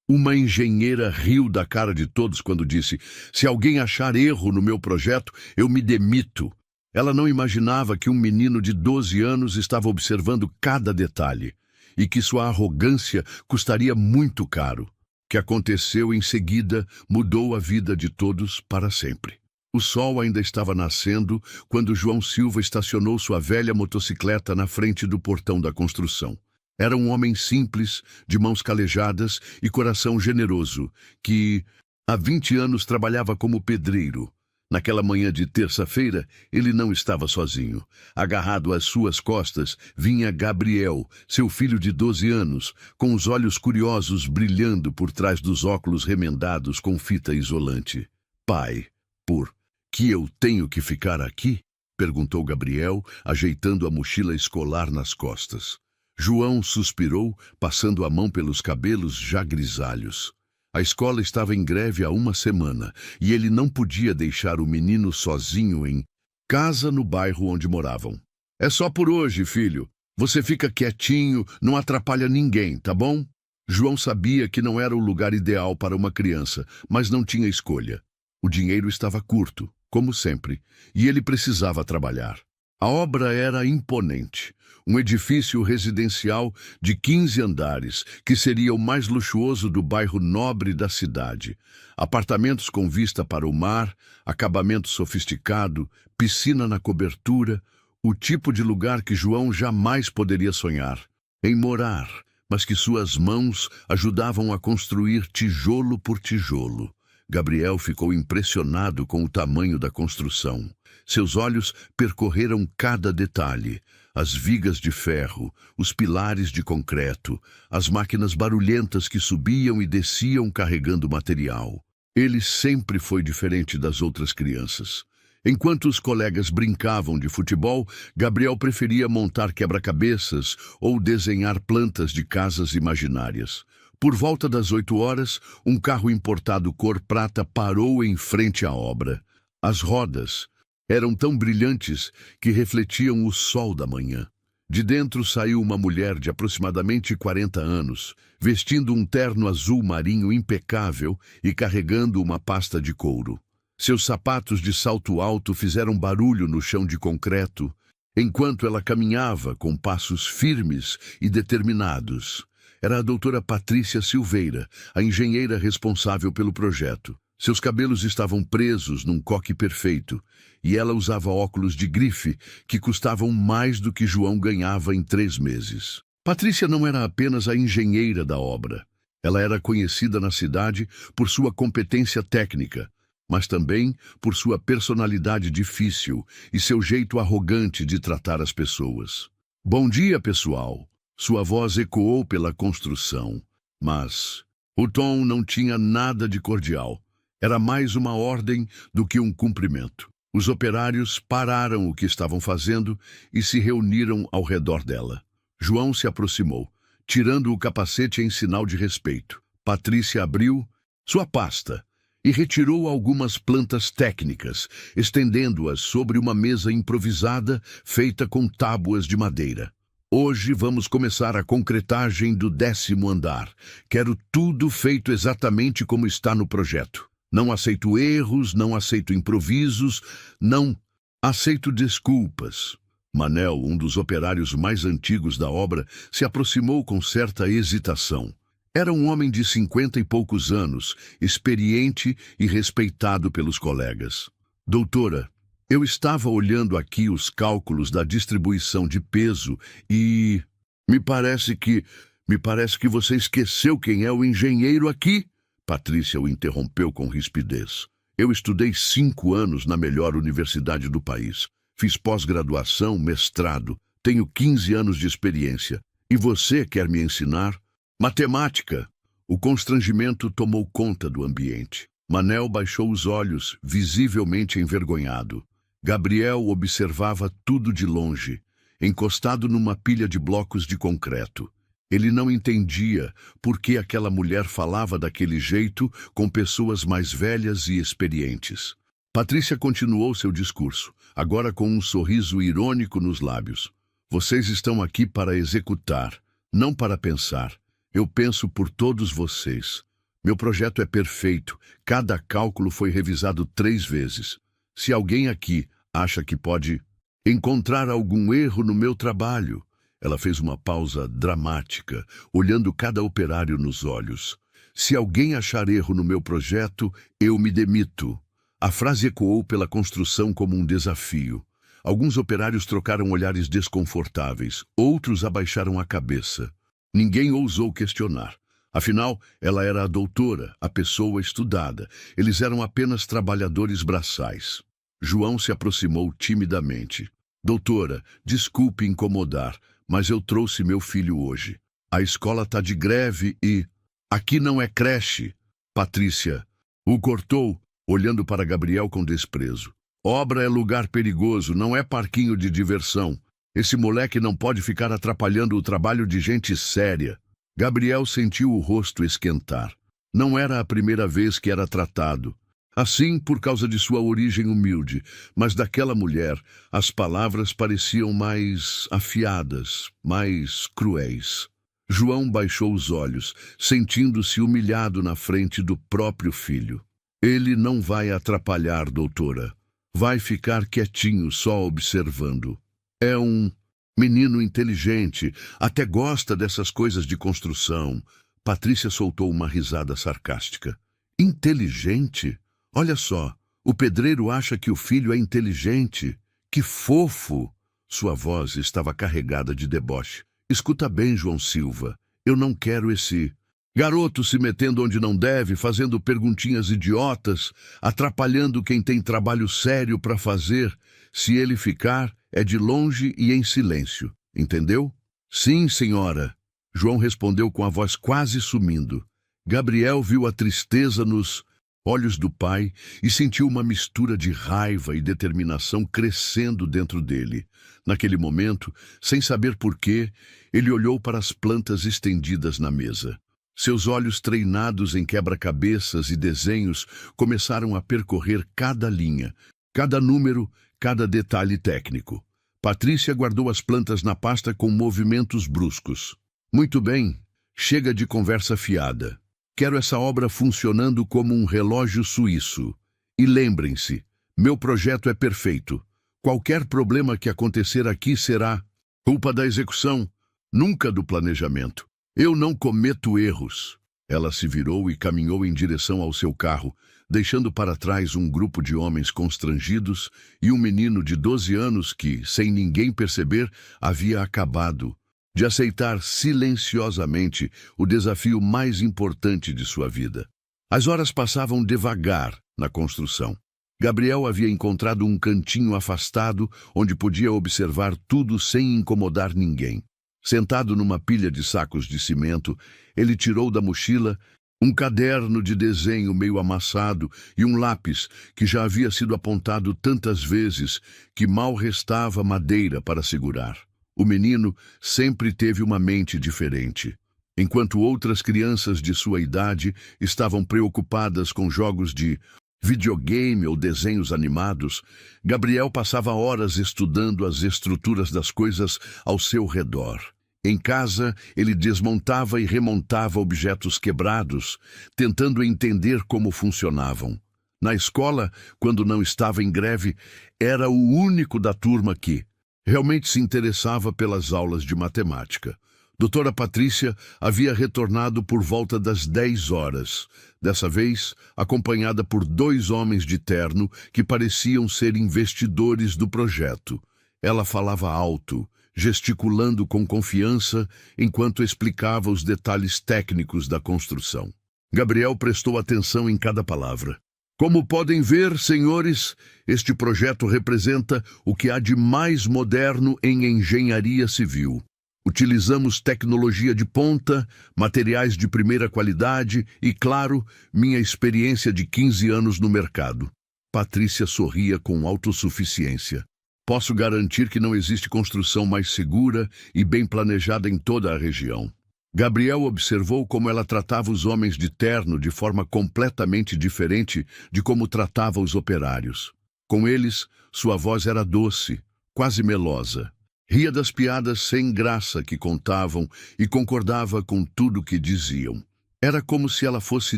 Uma engenheira riu da cara de todos quando disse: "Se alguém achar erro no meu projeto, eu me demito." Ela não imaginava que um menino de 12 anos estava observando cada detalhe e que sua arrogância custaria muito caro. O que aconteceu em seguida mudou a vida de todos para sempre. O sol ainda estava nascendo quando João Silva estacionou sua velha motocicleta na frente do portão da construção. Era um homem simples, de mãos calejadas e coração generoso, que há 20 anos trabalhava como pedreiro. Naquela manhã de terça-feira, ele não estava sozinho. Agarrado às suas costas, vinha Gabriel, seu filho de 12 anos, com os olhos curiosos brilhando por trás dos óculos remendados com fita isolante. "Pai, por que eu tenho que ficar aqui?" perguntou Gabriel, ajeitando a mochila escolar nas costas. João suspirou, passando a mão pelos cabelos já grisalhos. A escola estava em greve há uma semana e ele não podia deixar o menino sozinho em casa no bairro onde moravam. "É só por hoje, filho. Você fica quietinho, não atrapalha ninguém, tá bom?" João sabia que não era o lugar ideal para uma criança, mas não tinha escolha. O dinheiro estava curto, como sempre, e ele precisava trabalhar. A obra era imponente. Um edifício residencial de 15 andares, que seria o mais luxuoso do bairro nobre da cidade. Apartamentos com vista para o mar, acabamento sofisticado, piscina na cobertura, o tipo de lugar que João jamais poderia sonhar em morar, mas que suas mãos ajudavam a construir tijolo por tijolo. Gabriel ficou impressionado com o tamanho da construção. Seus olhos percorreram cada detalhe: as vigas de ferro, os pilares de concreto, as máquinas barulhentas que subiam e desciam carregando material. Ele sempre foi diferente das outras crianças. Enquanto os colegas brincavam de futebol, Gabriel preferia montar quebra-cabeças ou desenhar plantas de casas imaginárias. Por volta das 8 horas, um carro importado cor prata parou em frente à obra. As rodas eram tão brilhantes que refletiam o sol da manhã. De dentro saiu uma mulher de aproximadamente 40 anos, vestindo um terno azul marinho impecável e carregando uma pasta de couro. Seus sapatos de salto alto fizeram barulho no chão de concreto, enquanto ela caminhava com passos firmes e determinados. Era a doutora Patrícia Silveira, a engenheira responsável pelo projeto. Seus cabelos estavam presos num coque perfeito, e ela usava óculos de grife que custavam mais do que João ganhava em 3 meses. Patrícia não era apenas a engenheira da obra. Ela era conhecida na cidade por sua competência técnica, mas também por sua personalidade difícil e seu jeito arrogante de tratar as pessoas. "Bom dia, pessoal." Sua voz ecoou pela construção, mas o tom não tinha nada de cordial. Era mais uma ordem do que um cumprimento. Os operários pararam o que estavam fazendo e se reuniram ao redor dela. João se aproximou, tirando o capacete em sinal de respeito. Patrícia abriu sua pasta e retirou algumas plantas técnicas, estendendo-as sobre uma mesa improvisada feita com tábuas de madeira. "Hoje vamos começar a concretagem do 10º andar. Quero tudo feito exatamente como está no projeto. Não aceito erros, não aceito improvisos, não aceito desculpas." Manel, um dos operários mais antigos da obra, se aproximou com certa hesitação. Era um homem de 50 e poucos anos, experiente e respeitado pelos colegas. "Doutora, eu estava olhando aqui os cálculos da distribuição de peso e me parece que você esqueceu quem é o engenheiro aqui." Patrícia o interrompeu com rispidez. "Eu estudei 5 anos na melhor universidade do país. Fiz pós-graduação, mestrado. Tenho 15 anos de experiência. E você quer me ensinar matemática?" O constrangimento tomou conta do ambiente. Manel baixou os olhos, visivelmente envergonhado. Gabriel observava tudo de longe, encostado numa pilha de blocos de concreto. Ele não entendia por que aquela mulher falava daquele jeito com pessoas mais velhas e experientes. Patrícia continuou seu discurso, agora com um sorriso irônico nos lábios. "Vocês estão aqui para executar, não para pensar. Eu penso por todos vocês. Meu projeto é perfeito. Cada cálculo foi revisado 3 vezes. Se alguém aqui acha que pode encontrar algum erro no meu trabalho... Ela fez uma pausa dramática, olhando cada operário nos olhos. Se alguém achar erro no meu projeto, eu me demito. A frase ecoou pela construção como um desafio. Alguns operários trocaram olhares desconfortáveis, outros abaixaram a cabeça. Ninguém ousou questionar. Afinal, ela era a doutora, a pessoa estudada. Eles eram apenas trabalhadores braçais. João se aproximou timidamente. Doutora, desculpe incomodar, mas eu trouxe meu filho hoje. A escola está de greve e... Aqui não é creche. Patrícia o cortou, olhando para Gabriel com desprezo. Obra é lugar perigoso, não é parquinho de diversão. Esse moleque não pode ficar atrapalhando o trabalho de gente séria. Gabriel sentiu o rosto esquentar. Não era a primeira vez que era tratado assim por causa de sua origem humilde, mas daquela mulher as palavras pareciam mais afiadas, mais cruéis. João baixou os olhos, sentindo-se humilhado na frente do próprio filho. Ele não vai atrapalhar, doutora. Vai ficar quietinho, só observando. É um menino inteligente, até gosta dessas coisas de construção. Patrícia soltou uma risada sarcástica. Inteligente? Olha só, o pedreiro acha que o filho é inteligente. Que fofo! Sua voz estava carregada de deboche. Escuta bem, João Silva. Eu não quero esse garoto se metendo onde não deve, fazendo perguntinhas idiotas, atrapalhando quem tem trabalho sério para fazer. Se ele ficar, é de longe e em silêncio. Entendeu? Sim, senhora. João respondeu com a voz quase sumindo. Gabriel viu a tristeza nos olhos do pai e sentiu uma mistura de raiva e determinação crescendo dentro dele. Naquele momento, sem saber porquê, ele olhou para as plantas estendidas na mesa. Seus olhos treinados em quebra-cabeças e desenhos começaram a percorrer cada linha, cada número, cada detalhe técnico. Patrícia guardou as plantas na pasta com movimentos bruscos. Muito bem, chega de conversa fiada. Quero essa obra funcionando como um relógio suíço. E lembrem-se, meu projeto é perfeito. Qualquer problema que acontecer aqui será culpa da execução, nunca do planejamento. Eu não cometo erros. Ela se virou e caminhou em direção ao seu carro, deixando para trás um grupo de homens constrangidos e um menino de 12 anos que, sem ninguém perceber, havia acabado de aceitar silenciosamente o desafio mais importante de sua vida. As horas passavam devagar na construção. Gabriel havia encontrado um cantinho afastado onde podia observar tudo sem incomodar ninguém. Sentado numa pilha de sacos de cimento, ele tirou da mochila um caderno de desenho meio amassado e um lápis que já havia sido apontado tantas vezes que mal restava madeira para segurar. O menino sempre teve uma mente diferente. Enquanto outras crianças de sua idade estavam preocupadas com jogos de videogame ou desenhos animados, Gabriel passava horas estudando as estruturas das coisas ao seu redor. Em casa, ele desmontava e remontava objetos quebrados, tentando entender como funcionavam. Na escola, quando não estava em greve, era o único da turma que realmente se interessava pelas aulas de matemática. Doutora Patrícia havia retornado por volta das 10 horas, dessa vez acompanhada por 2 homens de terno que pareciam ser investidores do projeto. Ela falava alto, gesticulando com confiança enquanto explicava os detalhes técnicos da construção. Gabriel prestou atenção em cada palavra. Como podem ver, senhores, este projeto representa o que há de mais moderno em engenharia civil. Utilizamos tecnologia de ponta, materiais de primeira qualidade e, claro, minha experiência de 15 anos no mercado. Patrícia sorria com autossuficiência. Posso garantir que não existe construção mais segura e bem planejada em toda a região. Gabriel observou como ela tratava os homens de terno de forma completamente diferente de como tratava os operários. Com eles, sua voz era doce, quase melosa. Ria das piadas sem graça que contavam e concordava com tudo que diziam. Era como se ela fosse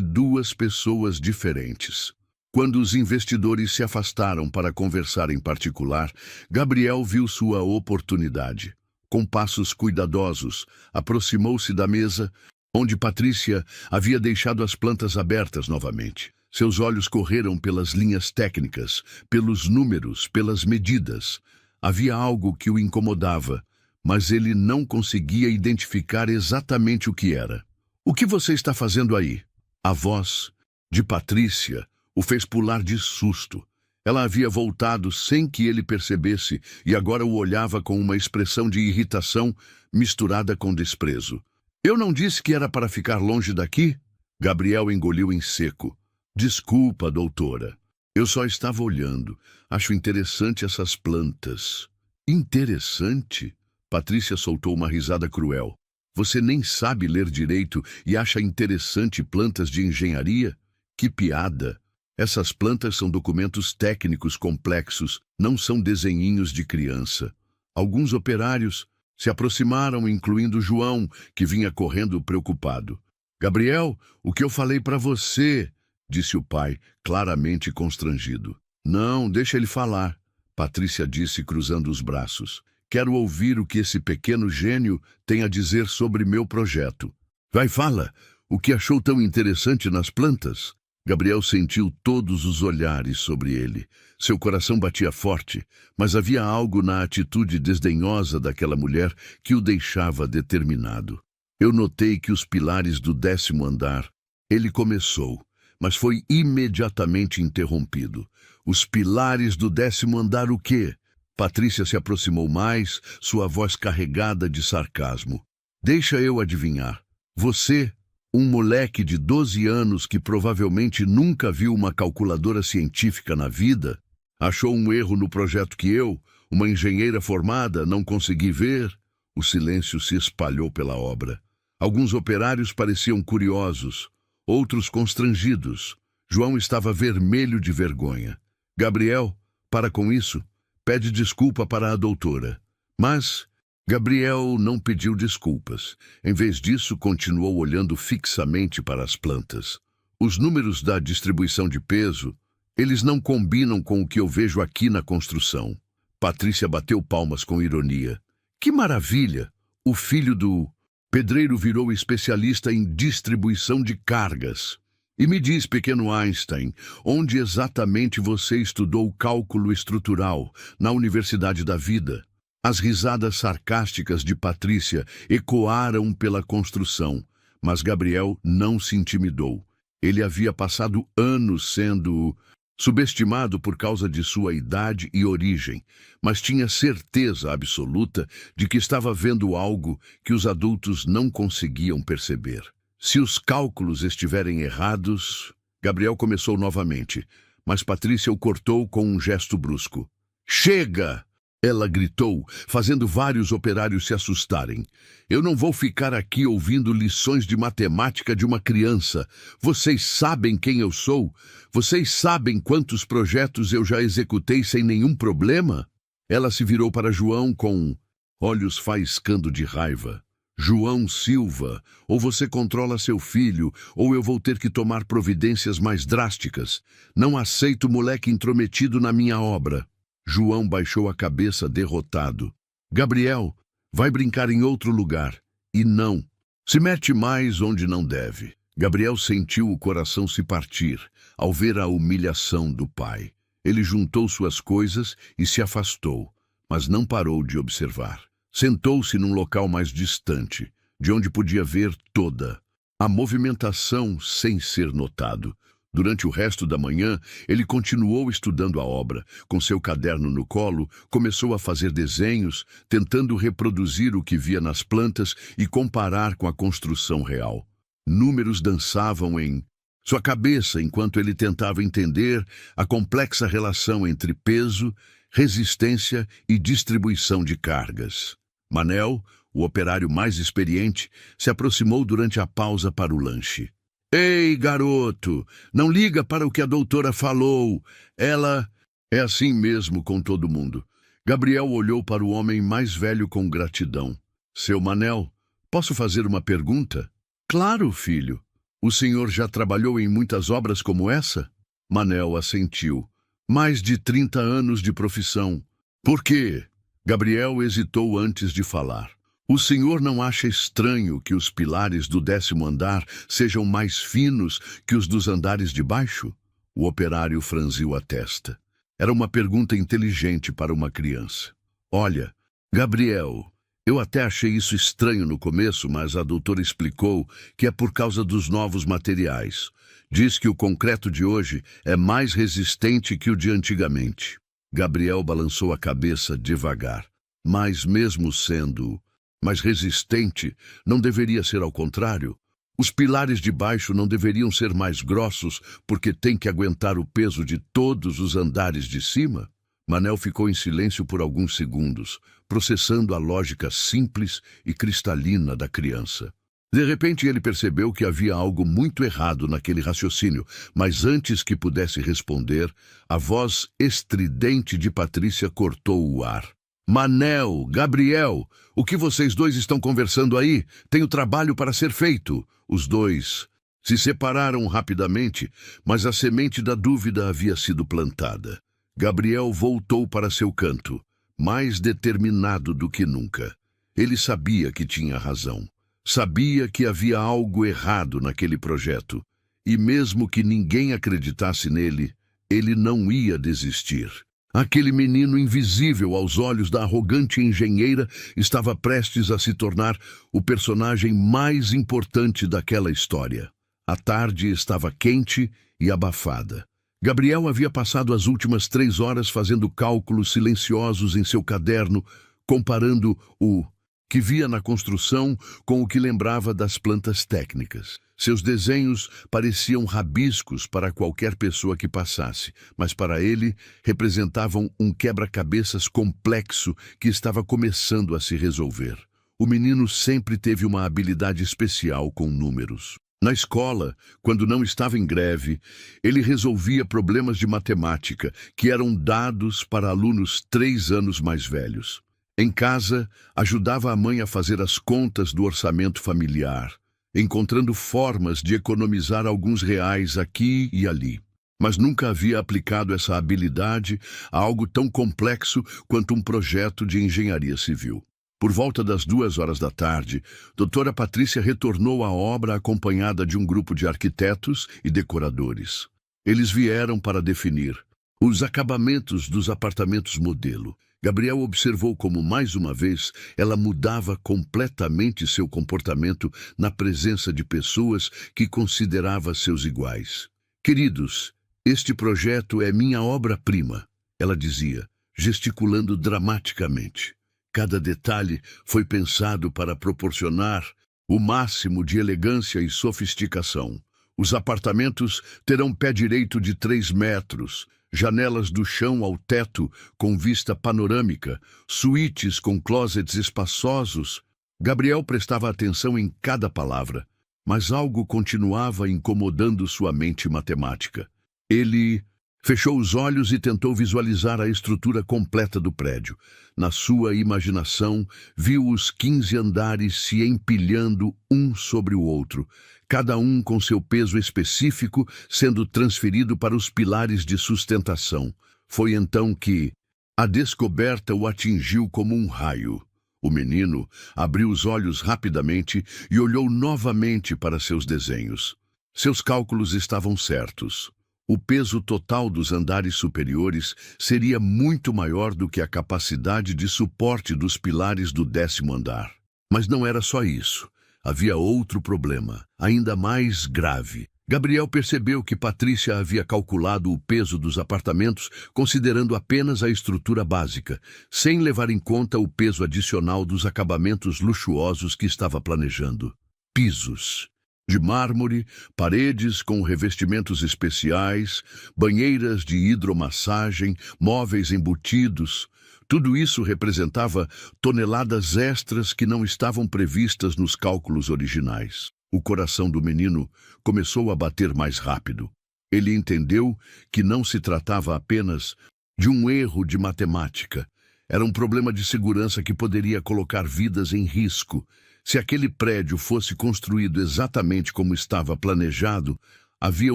duas pessoas diferentes. Quando os investidores se afastaram para conversar em particular, Gabriel viu sua oportunidade. Com passos cuidadosos, aproximou-se da mesa, onde Patrícia havia deixado as plantas abertas novamente. Seus olhos correram pelas linhas técnicas, pelos números, pelas medidas. Havia algo que o incomodava, mas ele não conseguia identificar exatamente o que era. "O que você está fazendo aí?" A voz de Patrícia o fez pular de susto. Ela havia voltado sem que ele percebesse e agora o olhava com uma expressão de irritação misturada com desprezo. "Eu não disse que era para ficar longe daqui?" Gabriel engoliu em seco. "Desculpa, doutora. Eu só estava olhando. Acho interessante essas plantas." "Interessante?" Patrícia soltou uma risada cruel. "Você nem sabe ler direito e acha interessante plantas de engenharia? Que piada! Essas plantas são documentos técnicos complexos, não são desenhinhos de criança." Alguns operários se aproximaram, incluindo João, que vinha correndo preocupado. "Gabriel, o que eu falei para você?" disse o pai, claramente constrangido. "Não, deixa ele falar", Patrícia disse, cruzando os braços. "Quero ouvir o que esse pequeno gênio tem a dizer sobre meu projeto." "Vai, fala! O que achou tão interessante nas plantas?" Gabriel sentiu todos os olhares sobre ele. Seu coração batia forte, mas havia algo na atitude desdenhosa daquela mulher que o deixava determinado. "Eu notei que os pilares do 10º andar..." Ele começou, mas foi imediatamente interrompido. "Os pilares do 10º andar o quê?" Patrícia se aproximou mais, sua voz carregada de sarcasmo. "Deixa eu adivinhar. Você, um moleque de 12 anos que provavelmente nunca viu uma calculadora científica na vida, achou um erro no projeto que eu, uma engenheira formada, não consegui ver?" O silêncio se espalhou pela obra. Alguns operários pareciam curiosos, outros constrangidos. João estava vermelho de vergonha. "Gabriel, para com isso. Pede desculpa para a doutora." Mas Gabriel não pediu desculpas. Em vez disso, continuou olhando fixamente para as plantas. "Os números da distribuição de peso, eles não combinam com o que eu vejo aqui na construção." Patrícia bateu palmas com ironia. "Que maravilha! O filho do pedreiro virou especialista em distribuição de cargas. E me diz, pequeno Einstein, onde exatamente você estudou cálculo estrutural, na Universidade da Vida?" As risadas sarcásticas de Patrícia ecoaram pela construção, mas Gabriel não se intimidou. Ele havia passado anos sendo subestimado por causa de sua idade e origem, mas tinha certeza absoluta de que estava vendo algo que os adultos não conseguiam perceber. "Se os cálculos estiverem errados..." Gabriel começou novamente, mas Patrícia o cortou com um gesto brusco. "Chega!" ela gritou, fazendo vários operários se assustarem. "Eu não vou ficar aqui ouvindo lições de matemática de uma criança. Vocês sabem quem eu sou? Vocês sabem quantos projetos eu já executei sem nenhum problema?" Ela se virou para João com olhos faiscando de raiva. "João Silva, ou você controla seu filho, ou eu vou ter que tomar providências mais drásticas. Não aceito moleque intrometido na minha obra." João baixou a cabeça derrotado. "Gabriel, vai brincar em outro lugar. E não se mete mais onde não deve." Gabriel sentiu o coração se partir ao ver a humilhação do pai. Ele juntou suas coisas e se afastou, mas não parou de observar. Sentou-se num local mais distante, de onde podia ver toda a movimentação sem ser notado. Durante o resto da manhã, ele continuou estudando a obra. Com seu caderno no colo, começou a fazer desenhos, tentando reproduzir o que via nas plantas e comparar com a construção real. Números dançavam em sua cabeça enquanto ele tentava entender a complexa relação entre peso, resistência e distribuição de cargas. Manel, o operário mais experiente, se aproximou durante a pausa para o lanche. "Ei, garoto, não liga para o que a doutora falou. Ela é assim mesmo com todo mundo." Gabriel olhou para o homem mais velho com gratidão. "Seu Manel, posso fazer uma pergunta?" "Claro, filho." O senhor já trabalhou em muitas obras como essa? Manel assentiu. Mais de 30 anos de profissão. Por quê? Gabriel hesitou antes de falar. O senhor não acha estranho que os pilares do 10º andar sejam mais finos que os dos andares de baixo? O operário franziu a testa. Era uma pergunta inteligente para uma criança. Olha, Gabriel, eu até achei isso estranho no começo, mas a doutora explicou que é por causa dos novos materiais. Diz que o concreto de hoje é mais resistente que o de antigamente. Gabriel balançou a cabeça devagar. Mas mesmo sendo mais resistente, não deveria ser ao contrário? Os pilares de baixo não deveriam ser mais grossos porque têm que aguentar o peso de todos os andares de cima? Manel ficou em silêncio por alguns segundos, processando a lógica simples e cristalina da criança. De repente ele percebeu que havia algo muito errado naquele raciocínio, mas antes que pudesse responder, a voz estridente de Patrícia cortou o ar. Manel, Gabriel, o que vocês dois estão conversando aí? Tenho trabalho para ser feito. Os dois se separaram rapidamente, mas a semente da dúvida havia sido plantada. Gabriel voltou para seu canto, mais determinado do que nunca. Ele sabia que tinha razão. Sabia que havia algo errado naquele projeto. E mesmo que ninguém acreditasse nele, ele não ia desistir. Aquele menino invisível aos olhos da arrogante engenheira estava prestes a se tornar o personagem mais importante daquela história. A tarde estava quente e abafada. Gabriel havia passado as últimas 3 horas fazendo cálculos silenciosos em seu caderno, comparando o que via na construção com o que lembrava das plantas técnicas. Seus desenhos pareciam rabiscos para qualquer pessoa que passasse, mas para ele representavam um quebra-cabeças complexo que estava começando a se resolver. O menino sempre teve uma habilidade especial com números. Na escola, quando não estava em greve, ele resolvia problemas de matemática que eram dados para alunos 3 anos mais velhos. Em casa, ajudava a mãe a fazer as contas do orçamento familiar, encontrando formas de economizar alguns reais aqui e ali. Mas nunca havia aplicado essa habilidade a algo tão complexo quanto um projeto de engenharia civil. Por volta das 2 horas da tarde, doutora Patrícia retornou à obra acompanhada de um grupo de arquitetos e decoradores. Eles vieram para definir os acabamentos dos apartamentos modelo. Gabriel observou como, mais uma vez, ela mudava completamente seu comportamento na presença de pessoas que considerava seus iguais. Queridos, este projeto é minha obra-prima, ela dizia, gesticulando dramaticamente. Cada detalhe foi pensado para proporcionar o máximo de elegância e sofisticação. Os apartamentos terão pé direito de 3 metros, janelas do chão ao teto com vista panorâmica, suítes com closets espaçosos. Gabriel prestava atenção em cada palavra, mas algo continuava incomodando sua mente matemática. Ele fechou os olhos e tentou visualizar a estrutura completa do prédio. Na sua imaginação, viu os 15 andares se empilhando um sobre o outro, cada um com seu peso específico sendo transferido para os pilares de sustentação. Foi então que a descoberta o atingiu como um raio. O menino abriu os olhos rapidamente e olhou novamente para seus desenhos. Seus cálculos estavam certos. O peso total dos andares superiores seria muito maior do que a capacidade de suporte dos pilares do 10º andar. Mas não era só isso. Havia outro problema, ainda mais grave. Gabriel percebeu que Patrícia havia calculado o peso dos apartamentos considerando apenas a estrutura básica, sem levar em conta o peso adicional dos acabamentos luxuosos que estava planejando. Pisos de mármore, paredes com revestimentos especiais, banheiras de hidromassagem, móveis embutidos. Tudo isso representava toneladas extras que não estavam previstas nos cálculos originais. O coração do menino começou a bater mais rápido. Ele entendeu que não se tratava apenas de um erro de matemática. Era um problema de segurança que poderia colocar vidas em risco. Se aquele prédio fosse construído exatamente como estava planejado, havia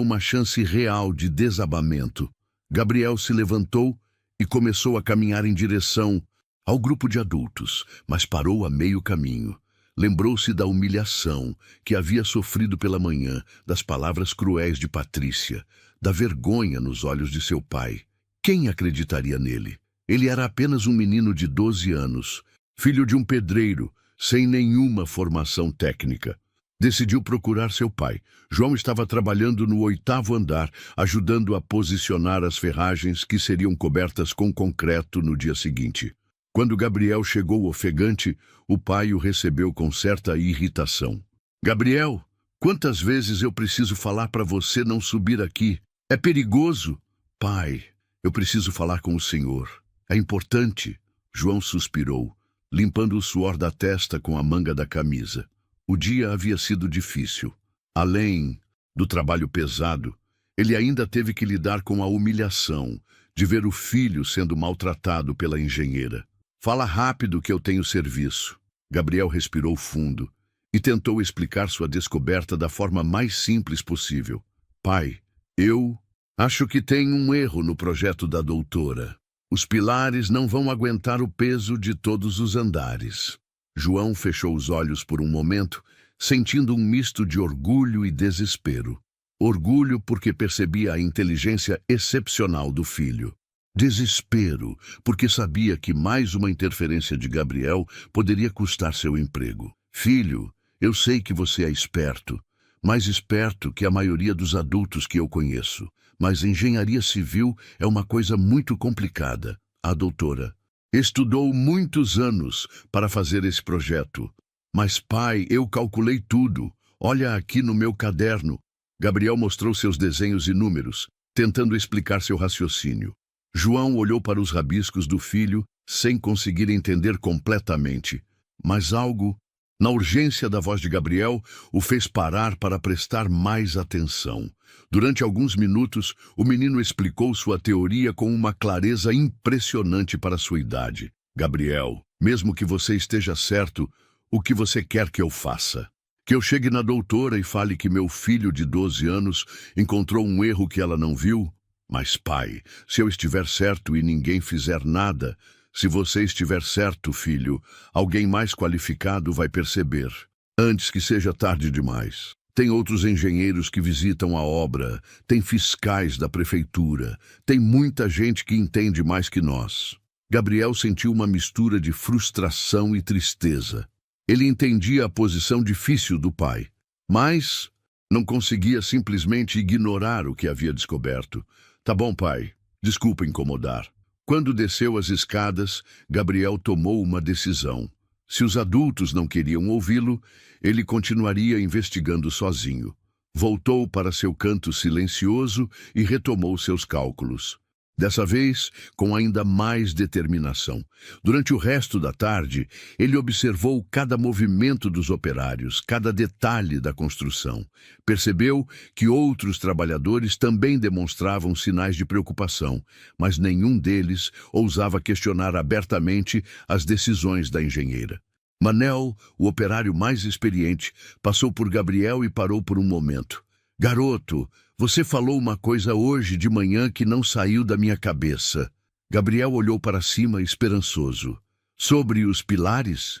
uma chance real de desabamento. Gabriel se levantou e começou a caminhar em direção ao grupo de adultos, mas parou a meio caminho. Lembrou-se da humilhação que havia sofrido pela manhã, das palavras cruéis de Patrícia, da vergonha nos olhos de seu pai. Quem acreditaria nele? Ele era apenas um menino de 12 anos, filho de um pedreiro, sem nenhuma formação técnica. Decidiu procurar seu pai. João estava trabalhando no 8º andar, ajudando a posicionar as ferragens que seriam cobertas com concreto no dia seguinte. Quando Gabriel chegou ofegante, o pai o recebeu com certa irritação. Gabriel, quantas vezes eu preciso falar para você não subir aqui? É perigoso. Pai, eu preciso falar com o senhor. É importante. João suspirou, limpando o suor da testa com a manga da camisa. O dia havia sido difícil. Além do trabalho pesado, ele ainda teve que lidar com a humilhação de ver o filho sendo maltratado pela engenheira. Fala rápido que eu tenho serviço. Gabriel respirou fundo e tentou explicar sua descoberta da forma mais simples possível. Pai, eu acho que tem um erro no projeto da doutora. Os pilares não vão aguentar o peso de todos os andares. João fechou os olhos por um momento, sentindo um misto de orgulho e desespero. Orgulho porque percebia a inteligência excepcional do filho. Desespero, porque sabia que mais uma interferência de Gabriel poderia custar seu emprego. Filho, eu sei que você é esperto, mais esperto que a maioria dos adultos que eu conheço, mas engenharia civil é uma coisa muito complicada. A doutora estudou muitos anos para fazer esse projeto. Mas pai, eu calculei tudo. Olha aqui no meu caderno. Gabriel mostrou seus desenhos e números, tentando explicar seu raciocínio. João olhou para os rabiscos do filho, sem conseguir entender completamente. Mas algo, na urgência da voz de Gabriel, o fez parar para prestar mais atenção. Durante alguns minutos, o menino explicou sua teoria com uma clareza impressionante para sua idade. Gabriel, mesmo que você esteja certo, o que você quer que eu faça? Que eu chegue na doutora e fale que meu filho de 12 anos encontrou um erro que ela não viu? Mas, pai, se eu estiver certo e ninguém fizer nada, se você estiver certo, filho, alguém mais qualificado vai perceber, antes que seja tarde demais. Tem outros engenheiros que visitam a obra, tem fiscais da prefeitura, tem muita gente que entende mais que nós. Gabriel sentiu uma mistura de frustração e tristeza. Ele entendia a posição difícil do pai, mas não conseguia simplesmente ignorar o que havia descoberto. Tá bom, pai. Desculpa incomodar. Quando desceu as escadas, Gabriel tomou uma decisão. Se os adultos não queriam ouvi-lo, ele continuaria investigando sozinho. Voltou para seu canto silencioso e retomou seus cálculos. Dessa vez, com ainda mais determinação. Durante o resto da tarde, ele observou cada movimento dos operários, cada detalhe da construção. Percebeu que outros trabalhadores também demonstravam sinais de preocupação, mas nenhum deles ousava questionar abertamente as decisões da engenheira. Manel, o operário mais experiente, passou por Gabriel e parou por um momento. Garoto, você falou uma coisa hoje de manhã que não saiu da minha cabeça. Gabriel olhou para cima esperançoso. Sobre os pilares?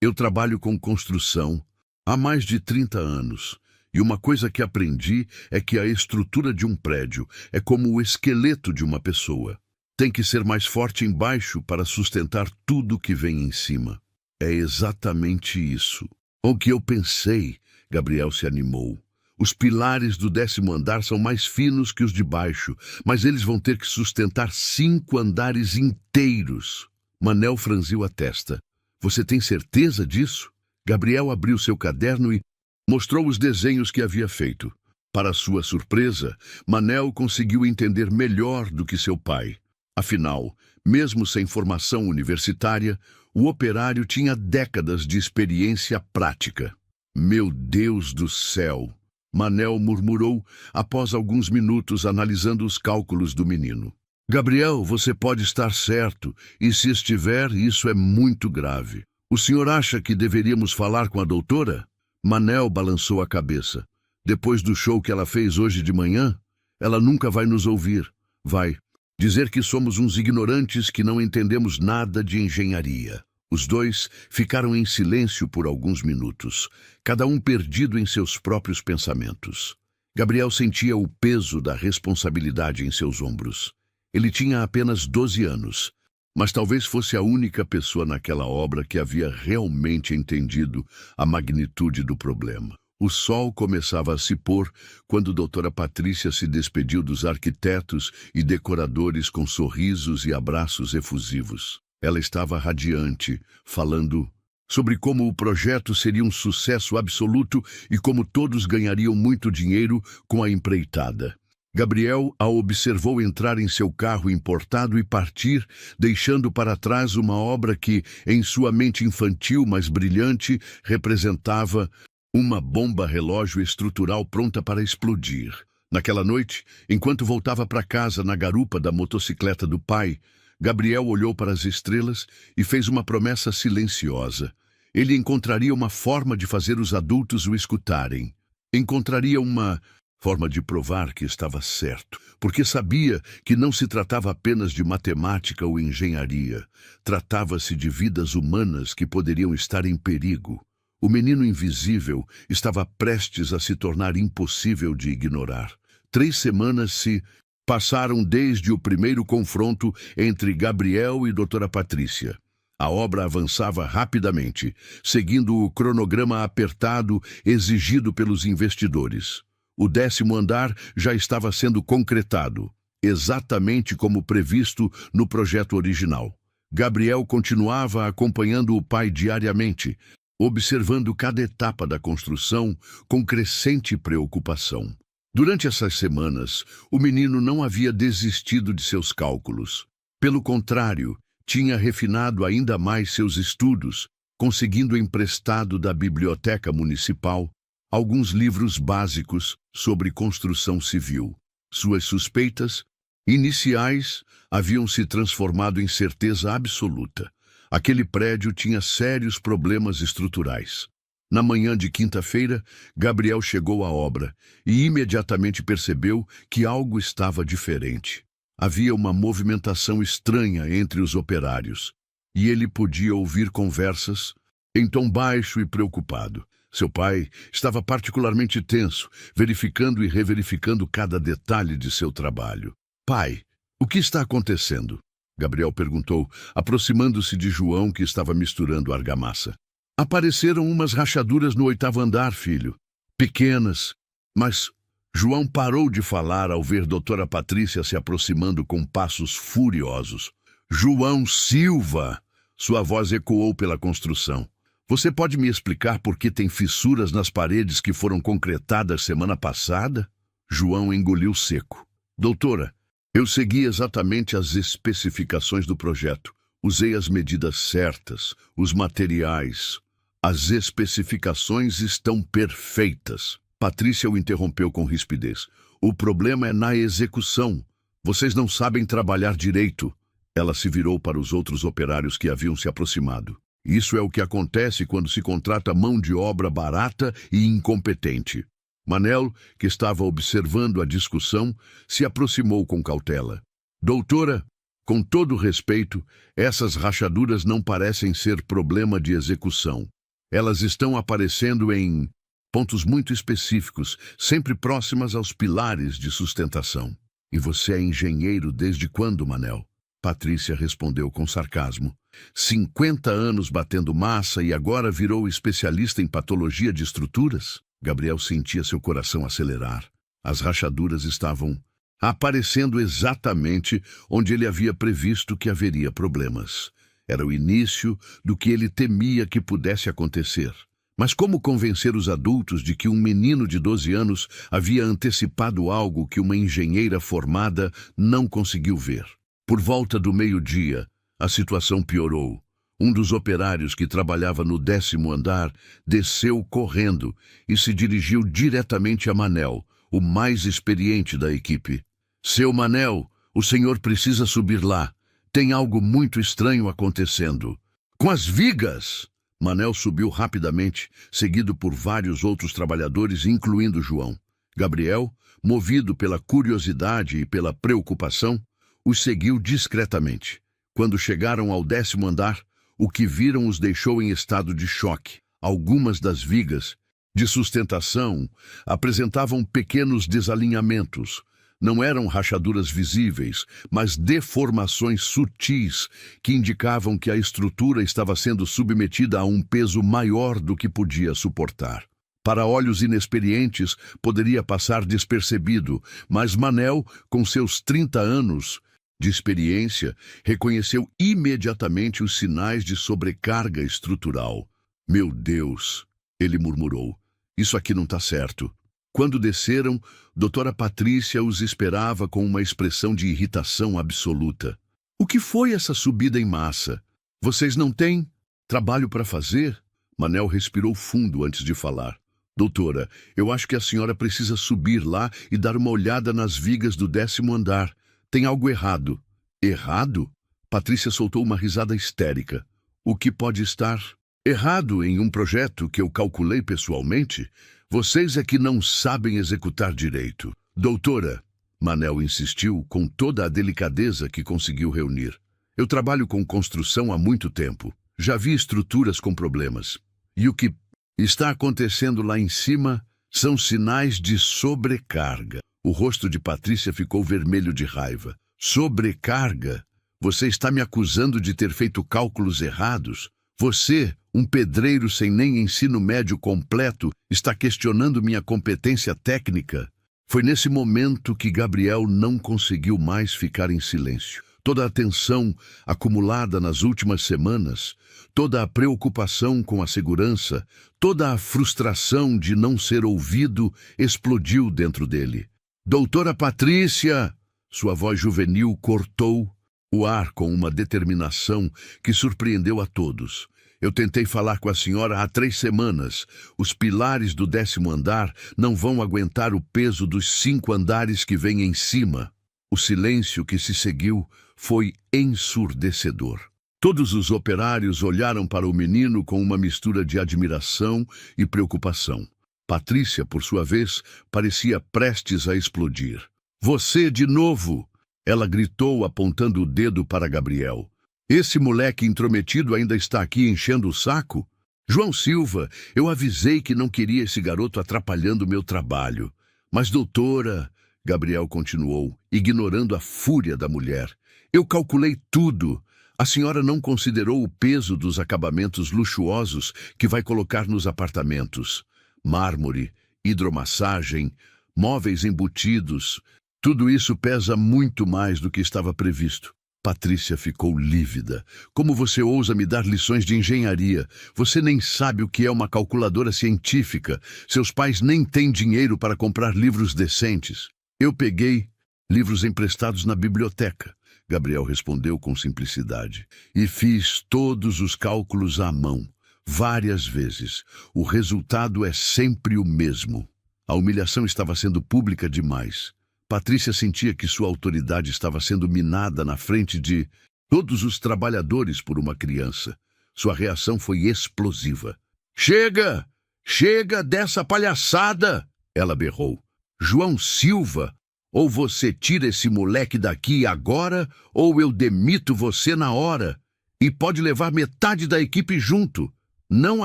Eu trabalho com construção há mais de 30 anos. E uma coisa que aprendi é que a estrutura de um prédio é como o esqueleto de uma pessoa. Tem que ser mais forte embaixo para sustentar tudo que vem em cima. É exatamente isso. O que eu pensei, Gabriel se animou. Os pilares do 10º andar são mais finos que os de baixo, mas eles vão ter que sustentar 5 andares inteiros. Manel franziu a testa. Você tem certeza disso? Gabriel abriu seu caderno e mostrou os desenhos que havia feito. Para sua surpresa, Manel conseguiu entender melhor do que seu pai. Afinal, mesmo sem formação universitária, o operário tinha décadas de experiência prática. Meu Deus do céu! Manel murmurou após alguns minutos analisando os cálculos do menino. Gabriel, você pode estar certo, e se estiver, isso é muito grave. O senhor acha que deveríamos falar com a doutora? Manel balançou a cabeça. Depois do show que ela fez hoje de manhã, ela nunca vai nos ouvir. Vai dizer que somos uns ignorantes que não entendemos nada de engenharia. Os dois ficaram em silêncio por alguns minutos, cada um perdido em seus próprios pensamentos. Gabriel sentia o peso da responsabilidade em seus ombros. Ele tinha apenas 12 anos, mas talvez fosse a única pessoa naquela obra que havia realmente entendido a magnitude do problema. O sol começava a se pôr quando a doutora Patrícia se despediu dos arquitetos e decoradores com sorrisos e abraços efusivos. Ela estava radiante, falando sobre como o projeto seria um sucesso absoluto e como todos ganhariam muito dinheiro com a empreitada. Gabriel a observou entrar em seu carro importado e partir, deixando para trás uma obra que, em sua mente infantil, mas brilhante, representava uma bomba relógio estrutural pronta para explodir. Naquela noite, enquanto voltava para casa na garupa da motocicleta do pai, Gabriel olhou para as estrelas e fez uma promessa silenciosa. Ele encontraria uma forma de fazer os adultos o escutarem. Encontraria uma forma de provar que estava certo, porque sabia que não se tratava apenas de matemática ou engenharia. Tratava-se de vidas humanas que poderiam estar em perigo. O menino invisível estava prestes a se tornar impossível de ignorar. 3 semanas se passaram desde o primeiro confronto entre Gabriel e doutora Patrícia. A obra avançava rapidamente, seguindo o cronograma apertado exigido pelos investidores. O 10º andar já estava sendo concretado, exatamente como previsto no projeto original. Gabriel continuava acompanhando o pai diariamente, observando cada etapa da construção com crescente preocupação. Durante essas semanas, o menino não havia desistido de seus cálculos. Pelo contrário, tinha refinado ainda mais seus estudos, conseguindo emprestado da biblioteca municipal alguns livros básicos sobre construção civil. Suas suspeitas iniciais haviam se transformado em certeza absoluta. Aquele prédio tinha sérios problemas estruturais. Na manhã de quinta-feira, Gabriel chegou à obra e imediatamente percebeu que algo estava diferente. Havia uma movimentação estranha entre os operários, e ele podia ouvir conversas em tom baixo e preocupado. Seu pai estava particularmente tenso, verificando e reverificando cada detalhe de seu trabalho. "Pai, o que está acontecendo?" Gabriel perguntou, aproximando-se de João, que estava misturando argamassa. "Apareceram umas rachaduras no 8º andar, filho. Pequenas, mas..." João parou de falar ao ver doutora Patrícia se aproximando com passos furiosos. "João Silva!" Sua voz ecoou pela construção. "Você pode me explicar por que tem fissuras nas paredes que foram concretadas semana passada?" João engoliu seco. "Doutora, eu segui exatamente as especificações do projeto. Usei as medidas certas, os materiais. As especificações estão perfeitas." Patrícia o interrompeu com rispidez. "O problema é na execução. Vocês não sabem trabalhar direito." Ela se virou para os outros operários que haviam se aproximado. "Isso é o que acontece quando se contrata mão de obra barata e incompetente." Manel, que estava observando a discussão, se aproximou com cautela. "Doutora, com todo respeito, essas rachaduras não parecem ser problema de execução. Elas estão aparecendo em pontos muito específicos, sempre próximas aos pilares de sustentação." "E você é engenheiro desde quando, Manel?" Patrícia respondeu com sarcasmo. 50 anos batendo massa e agora virou especialista em patologia de estruturas?" Gabriel sentia seu coração acelerar. As rachaduras estavam aparecendo exatamente onde ele havia previsto que haveria problemas. Era o início do que ele temia que pudesse acontecer. Mas como convencer os adultos de que um menino de 12 anos havia antecipado algo que uma engenheira formada não conseguiu ver? Por volta do meio-dia, a situação piorou. Um dos operários que trabalhava no 10º andar desceu correndo e se dirigiu diretamente a Manel, o mais experiente da equipe. "Seu Manel, o senhor precisa subir lá. Tem algo muito estranho acontecendo." "Com as vigas?" Manel subiu rapidamente, seguido por vários outros trabalhadores, incluindo João. Gabriel, movido pela curiosidade e pela preocupação, os seguiu discretamente. Quando chegaram ao 10º andar, o que viram os deixou em estado de choque. Algumas das vigas de sustentação apresentavam pequenos desalinhamentos. Não eram rachaduras visíveis, mas deformações sutis que indicavam que a estrutura estava sendo submetida a um peso maior do que podia suportar. Para olhos inexperientes, poderia passar despercebido, mas Manel, com seus 30 anos de experiência, reconheceu imediatamente os sinais de sobrecarga estrutural. Meu Deus, ele murmurou, isso aqui não está certo. Quando desceram, doutora Patrícia os esperava com uma expressão de irritação absoluta. O que foi essa subida em massa? Vocês não têm trabalho para fazer? Manel respirou fundo antes de falar. Doutora, eu acho que a senhora precisa subir lá e dar uma olhada nas vigas do 10º andar. Tem algo errado. Errado? Patrícia soltou uma risada histérica. O que pode estar errado em um projeto que eu calculei pessoalmente? Vocês é que não sabem executar direito. Doutora, Manel insistiu com toda a delicadeza que conseguiu reunir. Eu trabalho com construção há muito tempo. Já vi estruturas com problemas. E o que está acontecendo lá em cima são sinais de sobrecarga. O rosto de Patrícia ficou vermelho de raiva. Sobrecarga? Você está me acusando de ter feito cálculos errados? Você, um pedreiro sem nem ensino médio completo, está questionando minha competência técnica? Foi nesse momento que Gabriel não conseguiu mais ficar em silêncio. Toda a tensão acumulada nas últimas semanas, toda a preocupação com a segurança, toda a frustração de não ser ouvido explodiu dentro dele. Doutora Patrícia! Sua voz juvenil cortou o ar com uma determinação que surpreendeu a todos. Eu tentei falar com a senhora há 3 semanas. Os pilares do 10º andar não vão aguentar o peso dos 5 andares que vêm em cima. O silêncio que se seguiu foi ensurdecedor. Todos os operários olharam para o menino com uma mistura de admiração e preocupação. Patrícia, por sua vez, parecia prestes a explodir. Você de novo! Ela gritou, apontando o dedo para Gabriel. Esse moleque intrometido ainda está aqui enchendo o saco? João Silva, eu avisei que não queria esse garoto atrapalhando meu trabalho. Mas, doutora, Gabriel continuou, ignorando a fúria da mulher, eu calculei tudo. A senhora não considerou o peso dos acabamentos luxuosos que vai colocar nos apartamentos. Mármore, hidromassagem, móveis embutidos. Tudo isso pesa muito mais do que estava previsto. Patrícia ficou lívida. Como você ousa me dar lições de engenharia? Você nem sabe o que é uma calculadora científica. Seus pais nem têm dinheiro para comprar livros decentes. Eu peguei livros emprestados na biblioteca, Gabriel respondeu com simplicidade. E fiz todos os cálculos à mão, várias vezes. O resultado é sempre o mesmo. A humilhação estava sendo pública demais. Patrícia sentia que sua autoridade estava sendo minada na frente de todos os trabalhadores por uma criança. Sua reação foi explosiva. Chega! Chega dessa palhaçada! Ela berrou. João Silva, ou você tira esse moleque daqui agora, ou eu demito você na hora. E pode levar metade da equipe junto. Não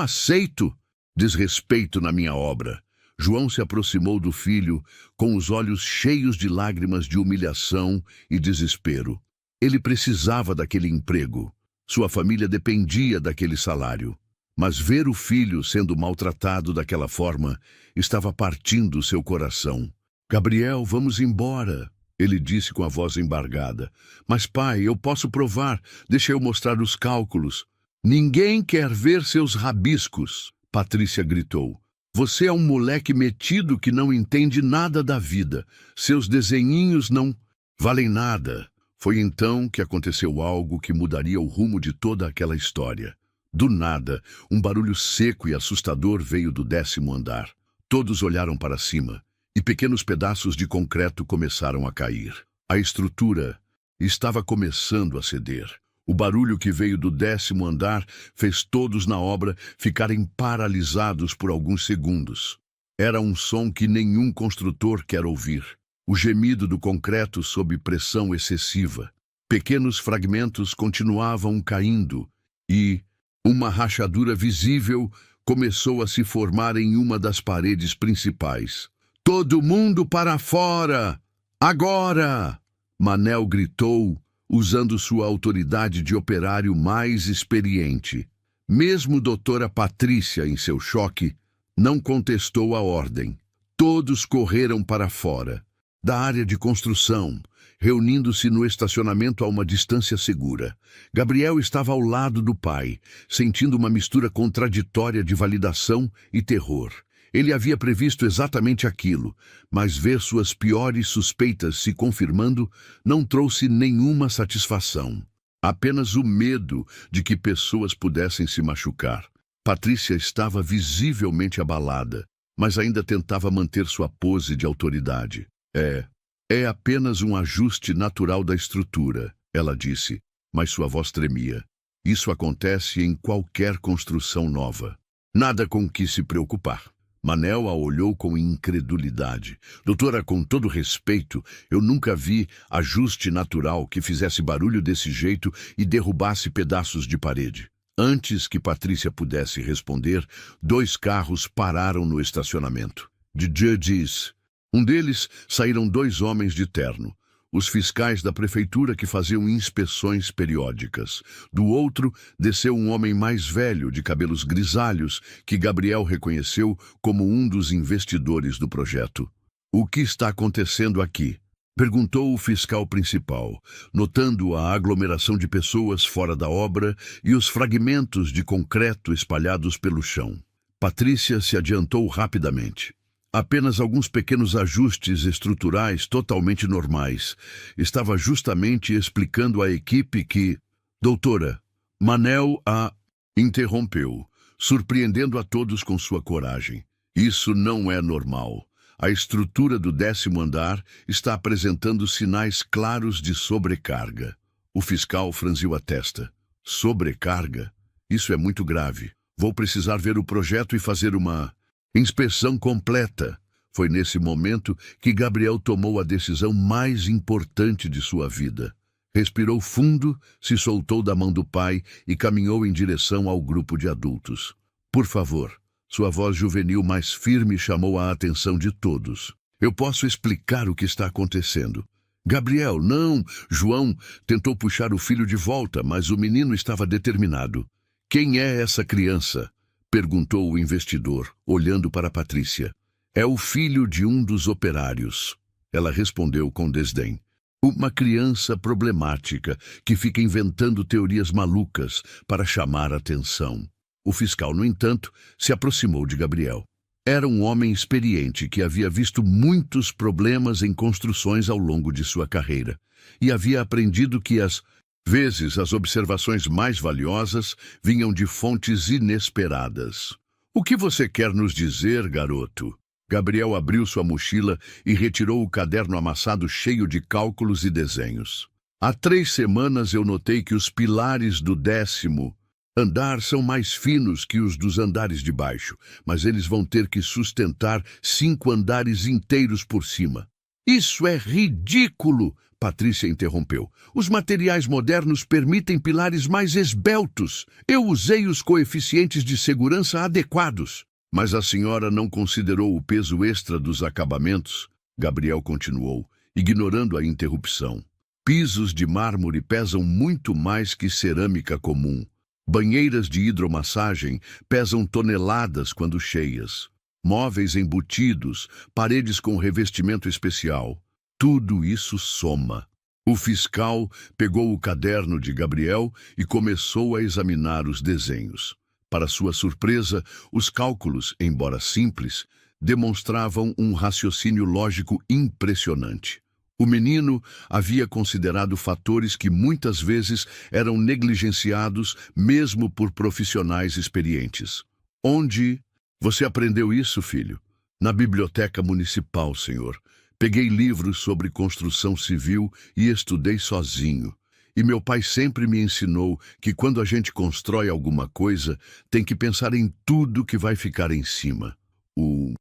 aceito desrespeito na minha obra. João se aproximou do filho com os olhos cheios de lágrimas de humilhação e desespero. Ele precisava daquele emprego. Sua família dependia daquele salário. Mas ver o filho sendo maltratado daquela forma estava partindo seu coração. Gabriel, vamos embora, ele disse com a voz embargada. Mas pai, eu posso provar. Deixa eu mostrar os cálculos. Ninguém quer ver seus rabiscos, Patrícia gritou. Você é um moleque metido que não entende nada da vida. Seus desenhinhos não valem nada. Foi então que aconteceu algo que mudaria o rumo de toda aquela história. Do nada, um barulho seco e assustador veio do 10º andar. Todos olharam para cima, e pequenos pedaços de concreto começaram a cair. A estrutura estava começando a ceder. O barulho que veio do 10º andar fez todos na obra ficarem paralisados por alguns segundos. Era um som que nenhum construtor quer ouvir. O gemido do concreto sob pressão excessiva. Pequenos fragmentos continuavam caindo e uma rachadura visível começou a se formar em uma das paredes principais. "Todo mundo para fora! Agora!" Manel gritou, usando sua autoridade de operário mais experiente. Mesmo doutora Patrícia, em seu choque, não contestou a ordem. Todos correram para fora da área de construção, reunindo-se no estacionamento a uma distância segura. Gabriel estava ao lado do pai, sentindo uma mistura contraditória de validação e terror. Ele havia previsto exatamente aquilo, mas ver suas piores suspeitas se confirmando não trouxe nenhuma satisfação. Apenas o medo de que pessoas pudessem se machucar. Patrícia estava visivelmente abalada, mas ainda tentava manter sua pose de autoridade. É apenas um ajuste natural da estrutura, ela disse, mas sua voz tremia. Isso acontece em qualquer construção nova. Nada com que se preocupar. Manel a olhou com incredulidade. Doutora, com todo respeito, eu nunca vi ajuste natural que fizesse barulho desse jeito e derrubasse pedaços de parede. Antes que Patrícia pudesse responder, 2 carros pararam no estacionamento. DJ disse. Um deles saíram 2 homens de terno, os fiscais da prefeitura que faziam inspeções periódicas. Do outro, desceu um homem mais velho, de cabelos grisalhos, que Gabriel reconheceu como um dos investidores do projeto. "O que está acontecendo aqui?" perguntou o fiscal principal, notando a aglomeração de pessoas fora da obra e os fragmentos de concreto espalhados pelo chão. Patrícia se adiantou rapidamente. Apenas alguns pequenos ajustes estruturais totalmente normais. Estava justamente explicando à equipe que... Doutora, Manel a interrompeu, surpreendendo a todos com sua coragem. Isso não é normal. A estrutura do 10º andar está apresentando sinais claros de sobrecarga. O fiscal franziu a testa. Sobrecarga? Isso é muito grave. Vou precisar ver o projeto e fazer uma... inspeção completa. Foi nesse momento que Gabriel tomou a decisão mais importante de sua vida. Respirou fundo, se soltou da mão do pai e caminhou em direção ao grupo de adultos. "Por favor." Sua voz juvenil mais firme chamou a atenção de todos. "Eu posso explicar o que está acontecendo." "Gabriel, não!" João tentou puxar o filho de volta, mas o menino estava determinado. "Quem é essa criança?" perguntou o investidor, olhando para Patrícia. "É o filho de um dos operários." Ela respondeu com desdém. "Uma criança problemática que fica inventando teorias malucas para chamar atenção." O fiscal, no entanto, se aproximou de Gabriel. Era um homem experiente que havia visto muitos problemas em construções ao longo de sua carreira e havia aprendido que às vezes as observações mais valiosas vinham de fontes inesperadas. "O que você quer nos dizer, garoto?" Gabriel abriu sua mochila e retirou o caderno amassado cheio de cálculos e desenhos. "Há 3 semanas eu notei que os pilares do 10º andar são mais finos que os dos andares de baixo, mas eles vão ter que sustentar 5 andares inteiros por cima." "Isso é ridículo!" Patrícia interrompeu. "Os materiais modernos permitem pilares mais esbeltos. Eu usei os coeficientes de segurança adequados." "Mas a senhora não considerou o peso extra dos acabamentos?" Gabriel continuou, ignorando a interrupção. "Pisos de mármore pesam muito mais que cerâmica comum. Banheiras de hidromassagem pesam toneladas quando cheias. Móveis embutidos, paredes com revestimento especial. Tudo isso soma." O fiscal pegou o caderno de Gabriel e começou a examinar os desenhos. Para sua surpresa, os cálculos, embora simples, demonstravam um raciocínio lógico impressionante. O menino havia considerado fatores que muitas vezes eram negligenciados mesmo por profissionais experientes. "Onde você aprendeu isso, filho?" "Na biblioteca municipal, senhor. Peguei livros sobre construção civil e estudei sozinho. E meu pai sempre me ensinou que quando a gente constrói alguma coisa, tem que pensar em tudo que vai ficar em cima. O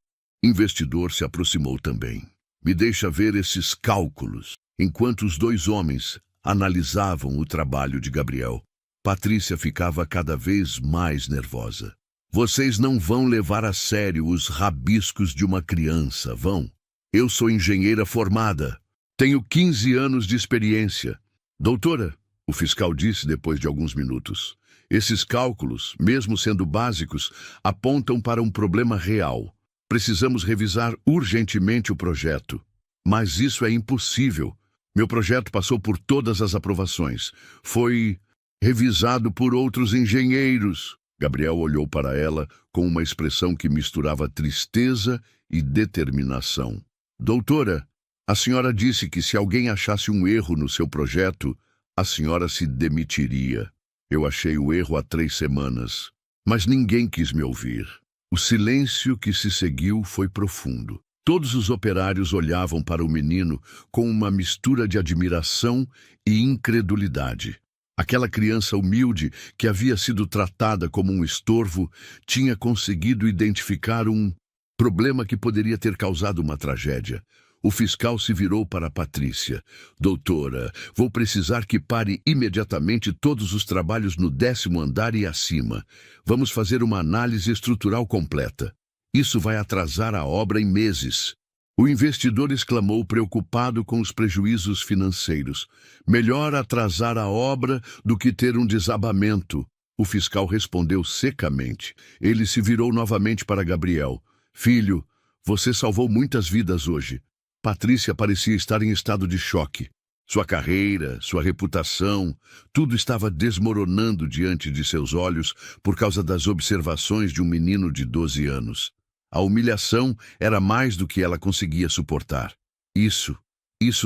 investidor se aproximou também. Me deixa ver esses cálculos. Enquanto os dois homens analisavam o trabalho de Gabriel, Patrícia ficava cada vez mais nervosa. Vocês não vão levar a sério os rabiscos de uma criança, vão? Eu sou engenheira formada. Tenho 15 anos de experiência. Doutora, o fiscal disse depois de alguns minutos, esses cálculos, mesmo sendo básicos, apontam para um problema real. Precisamos revisar urgentemente o projeto. Mas isso é impossível. Meu projeto passou por todas as aprovações. Foi revisado por outros engenheiros. Gabriel olhou para ela com uma expressão que misturava tristeza e determinação. Doutora, a senhora disse que se alguém achasse um erro no seu projeto, a senhora se demitiria. Eu achei o erro há 3 semanas, mas ninguém quis me ouvir. O silêncio que se seguiu foi profundo. Todos os operários olhavam para o menino com uma mistura de admiração e incredulidade. Aquela criança humilde, que havia sido tratada como um estorvo, tinha conseguido identificar um problema que poderia ter causado uma tragédia. O fiscal se virou para Patrícia. Doutora, vou precisar que pare imediatamente todos os trabalhos no 10º andar e acima. Vamos fazer uma análise estrutural completa. Isso vai atrasar a obra em meses. O investidor exclamou, preocupado com os prejuízos financeiros. Melhor atrasar a obra do que ter um desabamento. O fiscal respondeu secamente. Ele se virou novamente para Gabriel. Filho, você salvou muitas vidas hoje. Patrícia parecia estar em estado de choque. Sua carreira, sua reputação, tudo estava desmoronando diante de seus olhos por causa das observações de um menino de 12 anos. A humilhação era mais do que ela conseguia suportar. Isso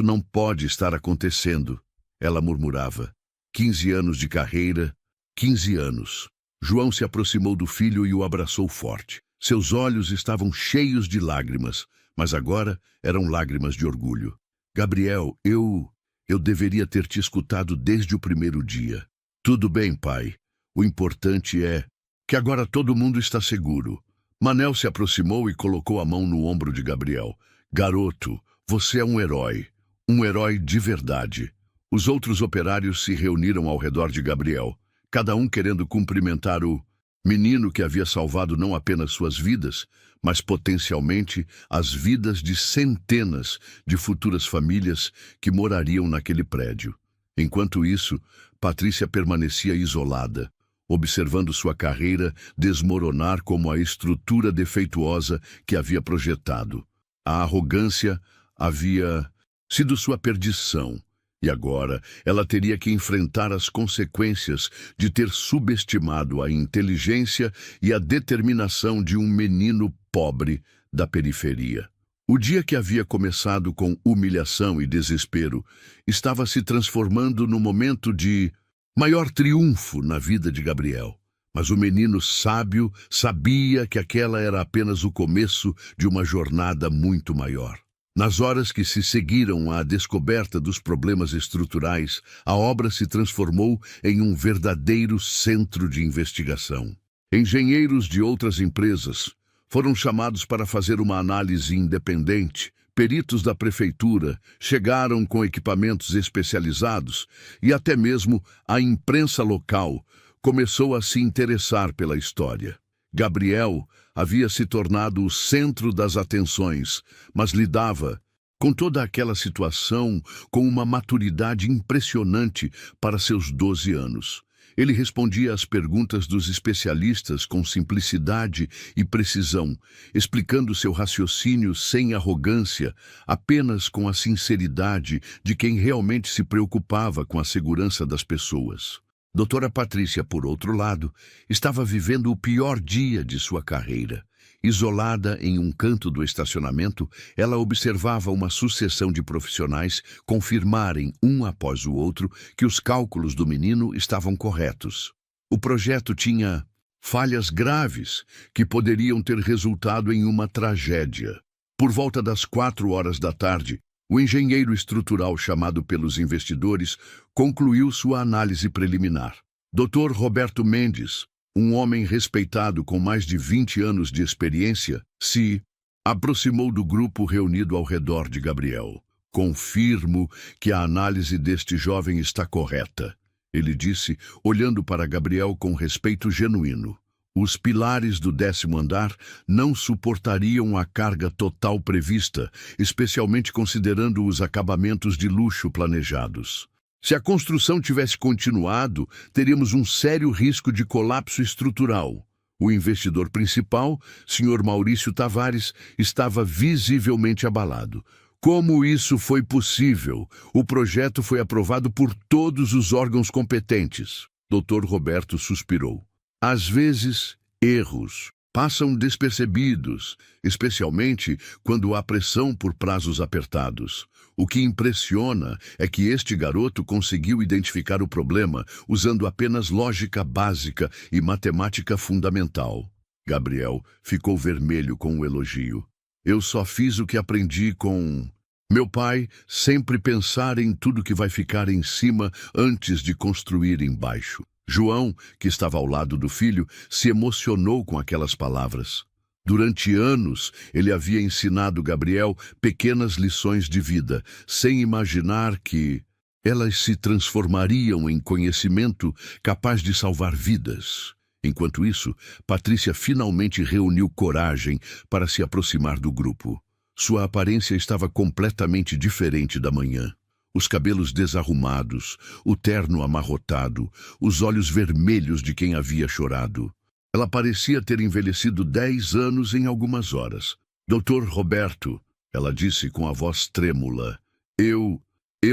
não pode estar acontecendo, ela murmurava. 15 anos de carreira, 15 anos. João se aproximou do filho e o abraçou forte. Seus olhos estavam cheios de lágrimas, mas agora eram lágrimas de orgulho. Gabriel, eu deveria ter te escutado desde o primeiro dia. Tudo bem, pai. O importante é que agora todo mundo está seguro. Manel se aproximou e colocou a mão no ombro de Gabriel. Garoto, você é um herói de verdade. Os outros operários se reuniram ao redor de Gabriel, cada um querendo cumprimentar o menino que havia salvado não apenas suas vidas, mas potencialmente as vidas de centenas de futuras famílias que morariam naquele prédio. Enquanto isso, Patrícia permanecia isolada, observando sua carreira desmoronar como a estrutura defeituosa que havia projetado. A arrogância havia sido sua perdição, e agora ela teria que enfrentar as consequências de ter subestimado a inteligência e a determinação de um menino pobre da periferia. O dia que havia começado com humilhação e desespero estava se transformando no momento de maior triunfo na vida de Gabriel. Mas o menino sábio sabia que aquela era apenas o começo de uma jornada muito maior. Nas horas que se seguiram à descoberta dos problemas estruturais, a obra se transformou em um verdadeiro centro de investigação. Engenheiros de outras empresas foram chamados para fazer uma análise independente. Peritos da prefeitura chegaram com equipamentos especializados e até mesmo a imprensa local começou a se interessar pela história. Gabriel havia se tornado o centro das atenções, mas lidava com toda aquela situação com uma maturidade impressionante para seus 12 anos. Ele respondia às perguntas dos especialistas com simplicidade e precisão, explicando seu raciocínio sem arrogância, apenas com a sinceridade de quem realmente se preocupava com a segurança das pessoas. Doutora Patrícia, por outro lado, estava vivendo o pior dia de sua carreira. Isolada em um canto do estacionamento, ela observava uma sucessão de profissionais confirmarem, um após o outro, que os cálculos do menino estavam corretos. O projeto tinha falhas graves que poderiam ter resultado em uma tragédia. Por volta das 4 horas da tarde, O engenheiro estrutural chamado pelos investidores concluiu sua análise preliminar. Dr. Roberto Mendes, um homem respeitado com mais de 20 anos de experiência, se aproximou do grupo reunido ao redor de Gabriel. Confirmo que a análise deste jovem está correta, ele disse, olhando para Gabriel com respeito genuíno. Os pilares do 10º andar não suportariam a carga total prevista, especialmente considerando os acabamentos de luxo planejados. Se a construção tivesse continuado, teríamos um sério risco de colapso estrutural. O investidor principal, Sr. Maurício Tavares, estava visivelmente abalado. Como isso foi possível? O projeto foi aprovado por todos os órgãos competentes. Dr. Roberto suspirou. Às vezes, erros passam despercebidos, especialmente quando há pressão por prazos apertados. O que impressiona é que este garoto conseguiu identificar o problema usando apenas lógica básica e matemática fundamental. Gabriel ficou vermelho com o elogio. Eu só fiz o que aprendi com meu pai, sempre pensar em tudo que vai ficar em cima antes de construir embaixo. João, que estava ao lado do filho, se emocionou com aquelas palavras. Durante anos, ele havia ensinado Gabriel pequenas lições de vida, sem imaginar que elas se transformariam em conhecimento capaz de salvar vidas. Enquanto isso, Patrícia finalmente reuniu coragem para se aproximar do grupo. Sua aparência estava completamente diferente da manhã. Os cabelos desarrumados, o terno amarrotado, os olhos vermelhos de quem havia chorado. Ela parecia ter envelhecido 10 anos em algumas horas. Dr. Roberto, ela disse com a voz trêmula, eu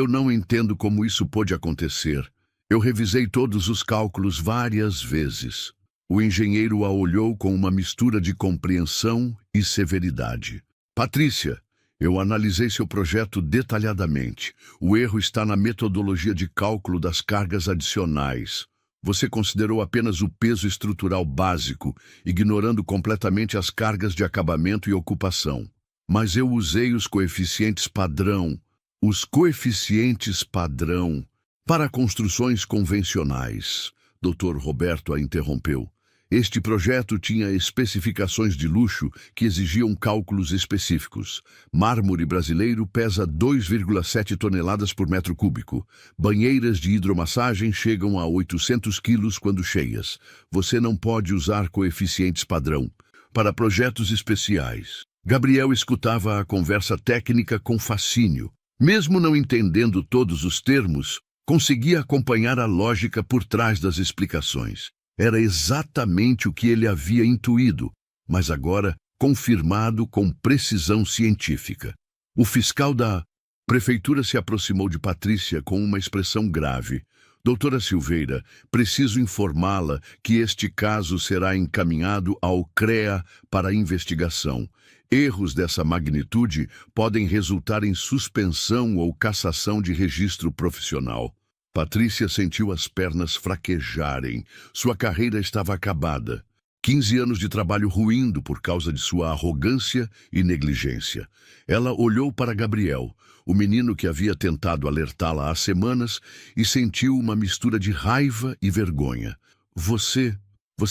não entendo como isso pôde acontecer. Eu revisei todos os cálculos várias vezes. O engenheiro a olhou com uma mistura de compreensão e severidade. Patrícia, eu analisei seu projeto detalhadamente. O erro está na metodologia de cálculo das cargas adicionais. Você considerou apenas o peso estrutural básico, ignorando completamente as cargas de acabamento e ocupação. Mas eu usei os coeficientes padrão. Os coeficientes padrão para construções convencionais. Dr. Roberto a interrompeu. Este projeto tinha especificações de luxo que exigiam cálculos específicos. Mármore brasileiro pesa 2,7 toneladas por metro cúbico. Banheiras de hidromassagem chegam a 800 quilos quando cheias. Você não pode usar coeficientes padrão para projetos especiais. Gabriel escutava a conversa técnica com fascínio. Mesmo não entendendo todos os termos, conseguia acompanhar a lógica por trás das explicações. Era exatamente o que ele havia intuído, mas agora confirmado com precisão científica. O fiscal da prefeitura se aproximou de Patrícia com uma expressão grave. Doutora Silveira, preciso informá-la que este caso será encaminhado ao CREA para investigação. Erros dessa magnitude podem resultar em suspensão ou cassação de registro profissional. Patrícia sentiu as pernas fraquejarem. Sua carreira estava acabada. 15 anos de trabalho ruindo por causa de sua arrogância e negligência. Ela olhou para Gabriel, o menino que havia tentado alertá-la há semanas, e sentiu uma mistura de raiva e vergonha. Você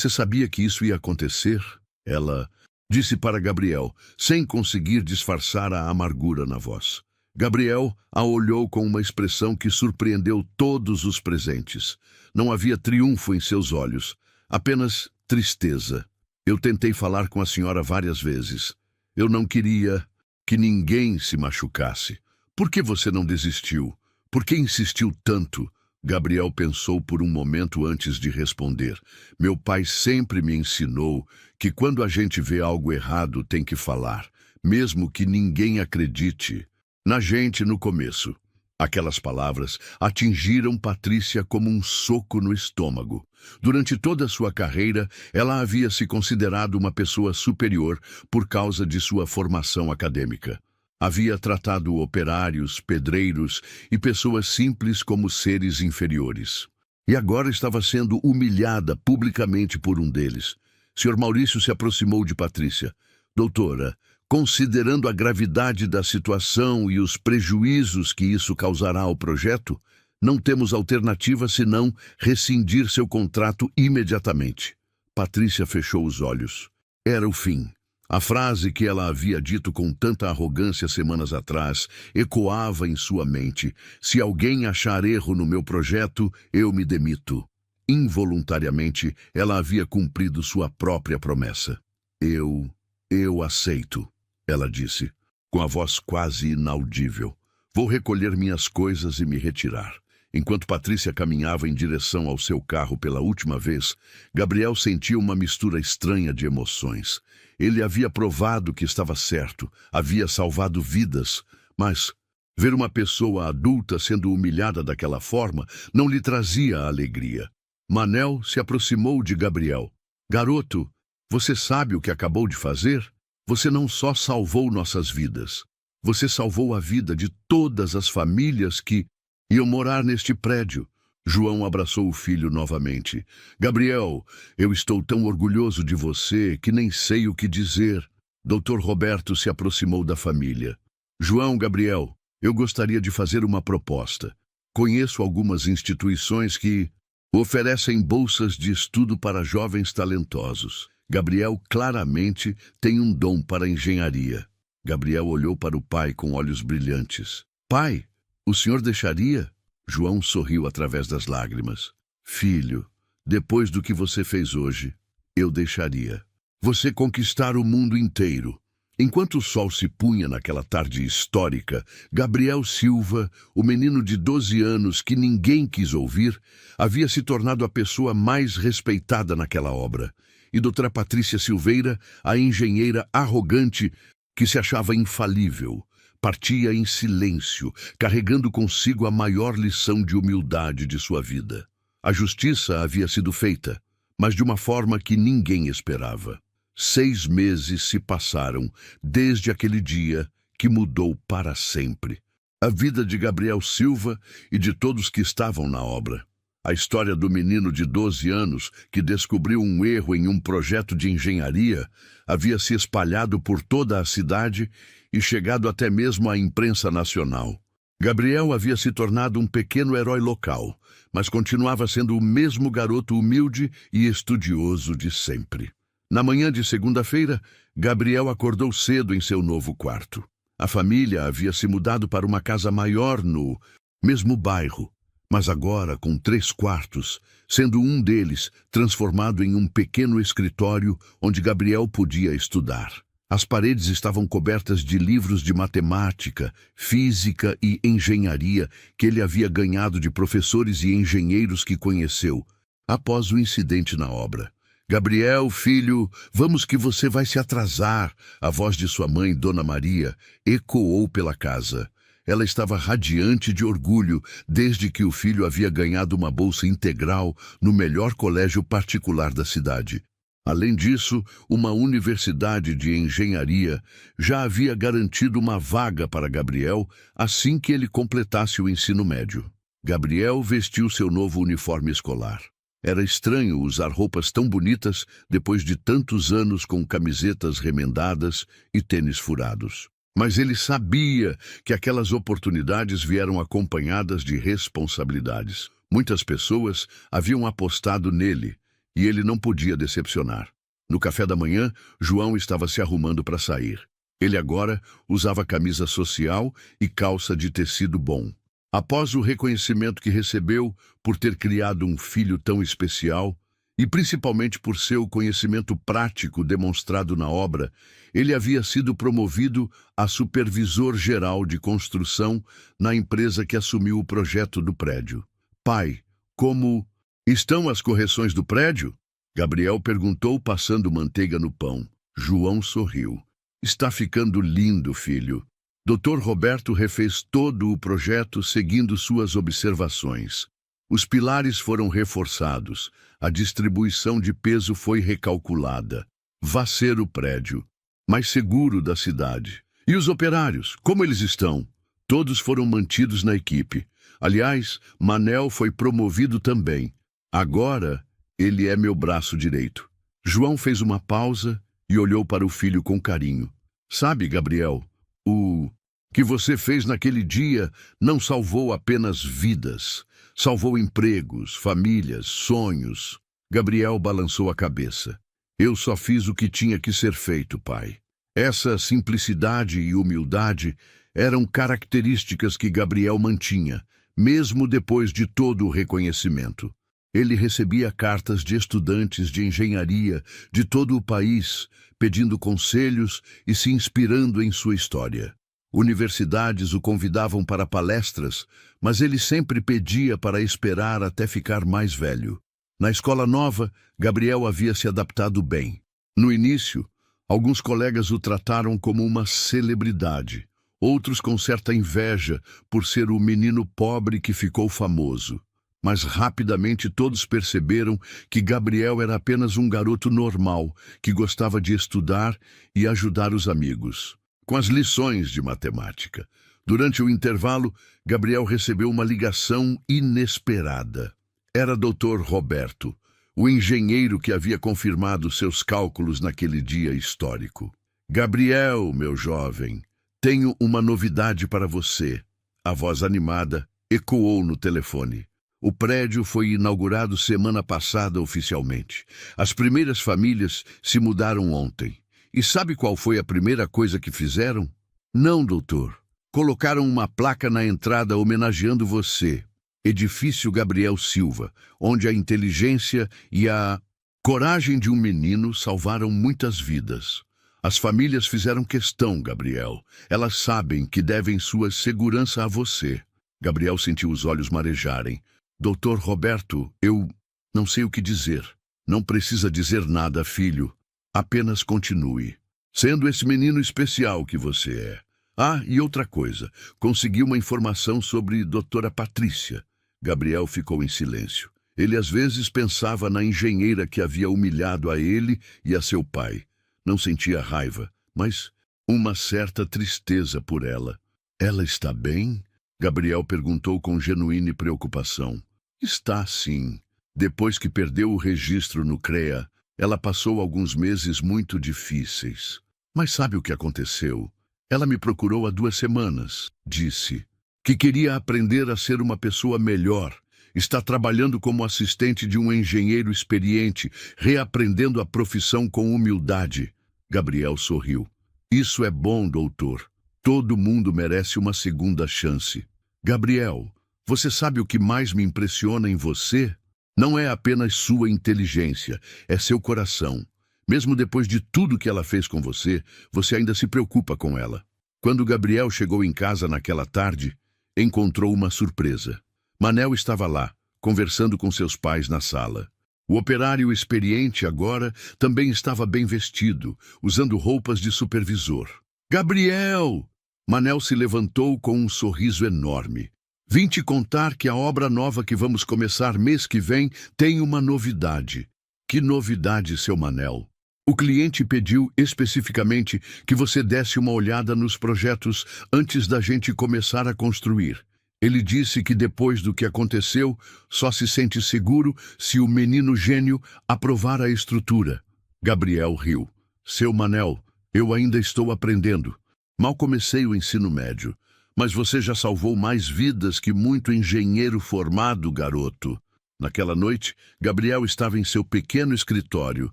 sabia que isso ia acontecer? Ela disse para Gabriel, sem conseguir disfarçar a amargura na voz. Gabriel a olhou com uma expressão que surpreendeu todos os presentes. Não havia triunfo em seus olhos, apenas tristeza. Eu tentei falar com a senhora várias vezes. Eu não queria que ninguém se machucasse. Por que você não desistiu? Por que insistiu tanto? Gabriel pensou por um momento antes de responder. Meu pai sempre me ensinou que quando a gente vê algo errado tem que falar, mesmo que ninguém acredite na gente no começo. Aquelas palavras atingiram Patrícia como um soco no estômago. Durante toda a sua carreira, ela havia se considerado uma pessoa superior por causa de sua formação acadêmica. Havia tratado operários, pedreiros e pessoas simples como seres inferiores. E agora estava sendo humilhada publicamente por um deles. Sr. Maurício se aproximou de Patrícia. Doutora, Considerando a gravidade da situação e os prejuízos que isso causará ao projeto, não temos alternativa senão rescindir seu contrato imediatamente. Patrícia fechou os olhos. Era o fim. A frase que ela havia dito com tanta arrogância semanas atrás ecoava em sua mente. Se alguém achar erro no meu projeto, eu me demito. Involuntariamente, ela havia cumprido sua própria promessa. Eu aceito, ela disse, com a voz quase inaudível. Vou recolher minhas coisas e me retirar. Enquanto Patrícia caminhava em direção ao seu carro pela última vez, Gabriel sentia uma mistura estranha de emoções. Ele havia provado que estava certo, havia salvado vidas, mas ver uma pessoa adulta sendo humilhada daquela forma não lhe trazia alegria. Manel se aproximou de Gabriel. Garoto, você sabe o que acabou de fazer? Você não só salvou nossas vidas, você salvou a vida de todas as famílias que iam morar neste prédio. João abraçou o filho novamente. Gabriel, eu estou tão orgulhoso de você que nem sei o que dizer. Dr. Roberto se aproximou da família. João, Gabriel, eu gostaria de fazer uma proposta. Conheço algumas instituições que oferecem bolsas de estudo para jovens talentosos. Gabriel claramente tem um dom para engenharia. Gabriel olhou para o pai com olhos brilhantes. Pai, o senhor deixaria? João sorriu através das lágrimas. Filho, depois do que você fez hoje, eu deixaria. Você conquistar o mundo inteiro. Enquanto o sol se punha naquela tarde histórica, Gabriel Silva, o menino de 12 anos que ninguém quis ouvir, havia se tornado a pessoa mais respeitada naquela obra. E doutora Patrícia Silveira, a engenheira arrogante que se achava infalível, partia em silêncio, carregando consigo a maior lição de humildade de sua vida. A justiça havia sido feita, mas de uma forma que ninguém esperava. 6 meses se passaram desde aquele dia que mudou para sempre a vida de Gabriel Silva e de todos que estavam na obra. A história do menino de 12 anos que descobriu um erro em um projeto de engenharia havia se espalhado por toda a cidade e chegado até mesmo à imprensa nacional. Gabriel havia se tornado um pequeno herói local, mas continuava sendo o mesmo garoto humilde e estudioso de sempre. Na manhã de segunda-feira, Gabriel acordou cedo em seu novo quarto. A família havia se mudado para uma casa maior no mesmo bairro, mas agora com 3 quartos, sendo um deles transformado em um pequeno escritório onde Gabriel podia estudar. As paredes estavam cobertas de livros de matemática, física e engenharia que ele havia ganhado de professores e engenheiros que conheceu após o incidente na obra. Gabriel, filho, vamos que você vai se atrasar. A voz de sua mãe, Dona Maria, ecoou pela casa. Ela estava radiante de orgulho desde que o filho havia ganhado uma bolsa integral no melhor colégio particular da cidade. Além disso, uma universidade de engenharia já havia garantido uma vaga para Gabriel assim que ele completasse o ensino médio. Gabriel vestiu seu novo uniforme escolar. Era estranho usar roupas tão bonitas depois de tantos anos com camisetas remendadas e tênis furados. Mas ele sabia que aquelas oportunidades vieram acompanhadas de responsabilidades. Muitas pessoas haviam apostado nele e ele não podia decepcionar. No café da manhã, João estava se arrumando para sair. Ele agora usava camisa social e calça de tecido bom. Após o reconhecimento que recebeu por ter criado um filho tão especial, e principalmente por seu conhecimento prático demonstrado na obra, ele havia sido promovido a supervisor geral de construção na empresa que assumiu o projeto do prédio. Pai, como estão as correções do prédio? Gabriel perguntou, passando manteiga no pão. João sorriu. Está ficando lindo, filho. Dr. Roberto refez todo o projeto seguindo suas observações. Os pilares foram reforçados, a distribuição de peso foi recalculada. Vai ser o prédio mais seguro da cidade. E os operários, como eles estão? Todos foram mantidos na equipe. Aliás, Manel foi promovido também. Agora, ele é meu braço direito. João fez uma pausa e olhou para o filho com carinho. Sabe, Gabriel, o que você fez naquele dia não salvou apenas vidas, salvou empregos, famílias, sonhos. Gabriel balançou a cabeça. Eu só fiz o que tinha que ser feito, pai. Essa simplicidade e humildade eram características que Gabriel mantinha, mesmo depois de todo o reconhecimento. Ele recebia cartas de estudantes de engenharia de todo o país, pedindo conselhos e se inspirando em sua história. Universidades o convidavam para palestras, mas ele sempre pedia para esperar até ficar mais velho. Na escola nova, Gabriel havia se adaptado bem. No início, alguns colegas o trataram como uma celebridade, outros com certa inveja por ser o menino pobre que ficou famoso. Mas rapidamente todos perceberam que Gabriel era apenas um garoto normal, que gostava de estudar e ajudar os amigos. Com as lições de matemática. Durante o intervalo, Gabriel recebeu uma ligação inesperada. Era Dr. Roberto, o engenheiro que havia confirmado seus cálculos naquele dia histórico. Gabriel, meu jovem, tenho uma novidade para você. A voz animada ecoou no telefone. O prédio foi inaugurado semana passada oficialmente. As primeiras famílias se mudaram ontem. E sabe qual foi a primeira coisa que fizeram? Não, doutor. Colocaram uma placa na entrada homenageando você. Edifício Gabriel Silva, onde a inteligência e a coragem de um menino salvaram muitas vidas. As famílias fizeram questão, Gabriel. Elas sabem que devem sua segurança a você. Gabriel sentiu os olhos marejarem. Doutor Roberto, eu não sei o que dizer. Não precisa dizer nada, filho. Apenas continue. Sendo esse menino especial que você é. Ah, e outra coisa. Consegui uma informação sobre doutora Patrícia. Gabriel ficou em silêncio. Ele às vezes pensava na engenheira que havia humilhado a ele e a seu pai. Não sentia raiva, mas uma certa tristeza por ela. Ela está bem? Gabriel perguntou com genuína preocupação. Está sim. Depois que perdeu o registro no CREA, ela passou alguns meses muito difíceis. Mas sabe o que aconteceu? Ela me procurou há 2 semanas. Disse que queria aprender a ser uma pessoa melhor. Está trabalhando como assistente de um engenheiro experiente, reaprendendo a profissão com humildade. Gabriel sorriu. Isso é bom, doutor. Todo mundo merece uma segunda chance. Gabriel, você sabe o que mais me impressiona em você? Não é apenas sua inteligência, é seu coração. Mesmo depois de tudo que ela fez com você, você ainda se preocupa com ela. Quando Gabriel chegou em casa naquela tarde, encontrou uma surpresa. Manel estava lá, conversando com seus pais na sala. O operário experiente agora também estava bem vestido, usando roupas de supervisor. Gabriel! Manel se levantou com um sorriso enorme. Vim te contar que a obra nova que vamos começar mês que vem tem uma novidade. Que novidade, seu Manel? O cliente pediu especificamente que você desse uma olhada nos projetos antes da gente começar a construir. Ele disse que depois do que aconteceu, só se sente seguro se o menino gênio aprovar a estrutura. Gabriel riu. Seu Manel, eu ainda estou aprendendo. Mal comecei o ensino médio. Mas você já salvou mais vidas que muito engenheiro formado, garoto. Naquela noite, Gabriel estava em seu pequeno escritório,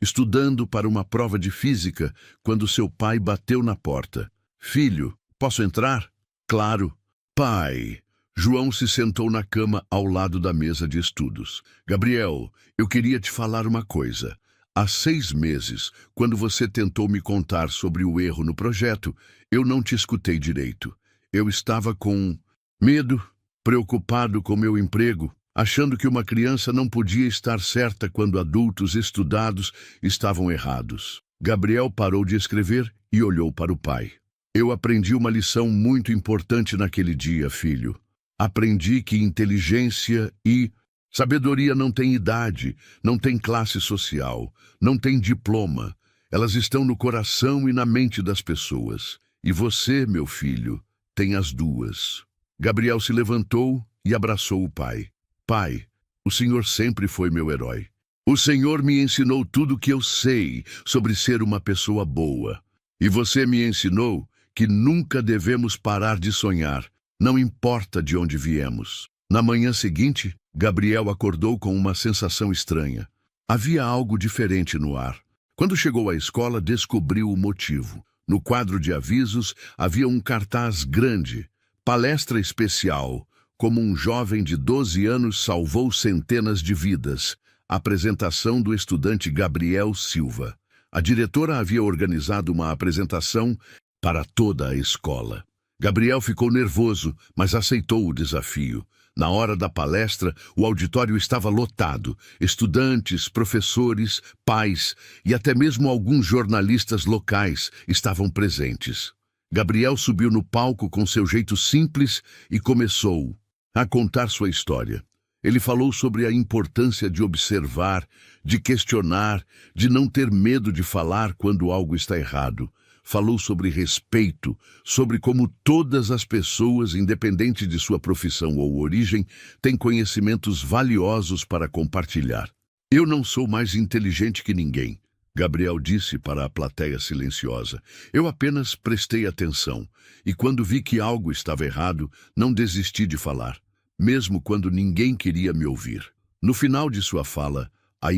estudando para uma prova de física, quando seu pai bateu na porta. Filho, posso entrar? Claro. Pai. João se sentou na cama ao lado da mesa de estudos. Gabriel, eu queria te falar uma coisa. Há 6 meses, quando você tentou me contar sobre o erro no projeto, eu não te escutei direito. Eu estava com medo, preocupado com meu emprego, achando que uma criança não podia estar certa quando adultos estudados estavam errados. Gabriel parou de escrever e olhou para o pai. Eu aprendi uma lição muito importante naquele dia, filho. Aprendi que inteligência e sabedoria não têm idade, não têm classe social, não têm diploma. Elas estão no coração e na mente das pessoas. E você, meu filho, tem as duas. Gabriel se levantou e abraçou o pai. Pai, o Senhor sempre foi meu herói. O Senhor me ensinou tudo o que eu sei sobre ser uma pessoa boa. E você me ensinou que nunca devemos parar de sonhar, não importa de onde viemos. Na manhã seguinte, Gabriel acordou com uma sensação estranha. Havia algo diferente no ar. Quando chegou à escola, descobriu o motivo. No quadro de avisos havia um cartaz grande: palestra especial, como um jovem de 12 anos salvou centenas de vidas. Apresentação do estudante Gabriel Silva. A diretora havia organizado uma apresentação para toda a escola. Gabriel ficou nervoso, mas aceitou o desafio. Na hora da palestra, o auditório estava lotado. Estudantes, professores, pais e até mesmo alguns jornalistas locais estavam presentes. Gabriel subiu no palco com seu jeito simples e começou a contar sua história. Ele falou sobre a importância de observar, de questionar, de não ter medo de falar quando algo está errado. Falou sobre respeito, sobre como todas as pessoas, independente de sua profissão ou origem, têm conhecimentos valiosos para compartilhar. Eu não sou mais inteligente que ninguém, Gabriel disse para a plateia silenciosa. Eu apenas prestei atenção, e quando vi que algo estava errado, não desisti de falar, mesmo quando ninguém queria me ouvir. No final de sua fala, a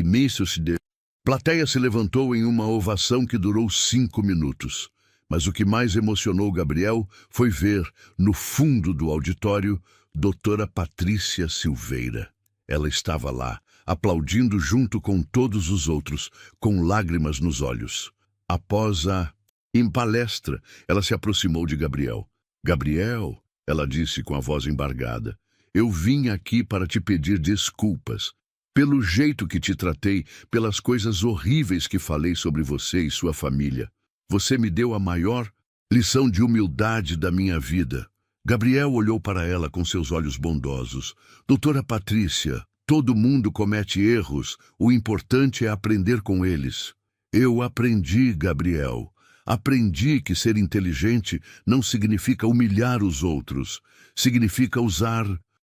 plateia se levantou em uma ovação que durou 5 minutos. Mas o que mais emocionou Gabriel foi ver, no fundo do auditório, doutora Patrícia Silveira. Ela estava lá, aplaudindo junto com todos os outros, com lágrimas nos olhos. Após a palestra, ela se aproximou de Gabriel. Gabriel, ela disse com a voz embargada, eu vim aqui para te pedir desculpas. Pelo jeito que te tratei, pelas coisas horríveis que falei sobre você e sua família. Você me deu a maior lição de humildade da minha vida. Gabriel olhou para ela com seus olhos bondosos. Doutora Patrícia, todo mundo comete erros. O importante é aprender com eles. Eu aprendi, Gabriel. Aprendi que ser inteligente não significa humilhar os outros. Significa usar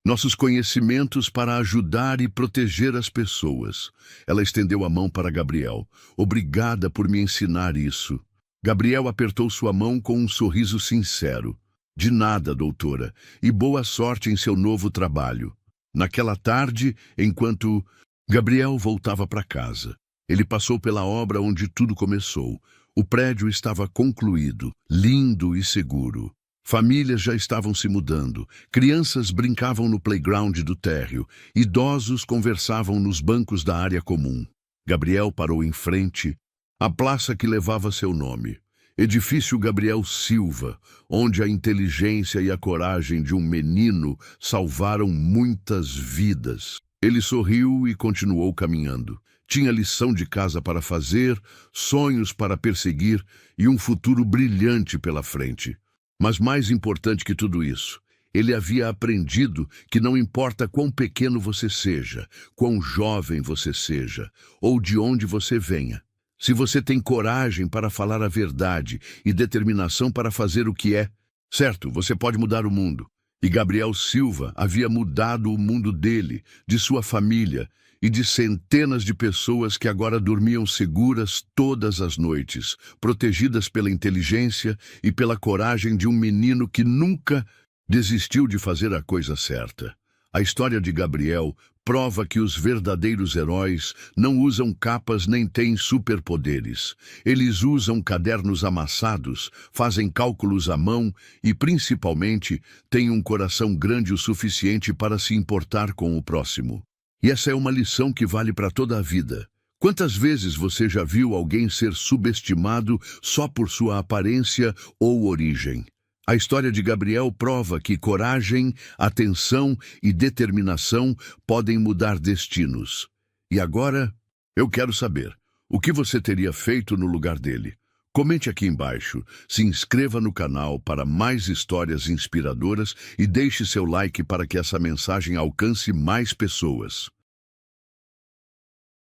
nossos conhecimentos para ajudar e proteger as pessoas. Ela estendeu a mão para Gabriel. Obrigada por me ensinar isso. Gabriel apertou sua mão com um sorriso sincero. De nada, doutora, e boa sorte em seu novo trabalho. Naquela tarde, enquanto Gabriel voltava para casa, ele passou pela obra onde tudo começou. O prédio estava concluído, lindo e seguro. Famílias já estavam se mudando, crianças brincavam no playground do térreo, idosos conversavam nos bancos da área comum. Gabriel parou em frente à praça que levava seu nome. Edifício Gabriel Silva, onde a inteligência e a coragem de um menino salvaram muitas vidas. Ele sorriu e continuou caminhando. Tinha lição de casa para fazer, sonhos para perseguir e um futuro brilhante pela frente. Mas mais importante que tudo isso, ele havia aprendido que não importa quão pequeno você seja, quão jovem você seja, ou de onde você venha, se você tem coragem para falar a verdade e determinação para fazer o que é, certo, você pode mudar o mundo. E Gabriel Silva havia mudado o mundo dele, de sua família e de centenas de pessoas que agora dormiam seguras todas as noites, protegidas pela inteligência e pela coragem de um menino que nunca desistiu de fazer a coisa certa. A história de Gabriel prova que os verdadeiros heróis não usam capas nem têm superpoderes. Eles usam cadernos amassados, fazem cálculos à mão e, principalmente, têm um coração grande o suficiente para se importar com o próximo. E essa é uma lição que vale para toda a vida. Quantas vezes você já viu alguém ser subestimado só por sua aparência ou origem? A história de Gabriel prova que coragem, atenção e determinação podem mudar destinos. E agora, eu quero saber, o que você teria feito no lugar dele? Comente aqui embaixo, se inscreva no canal para mais histórias inspiradoras e deixe seu like para que essa mensagem alcance mais pessoas.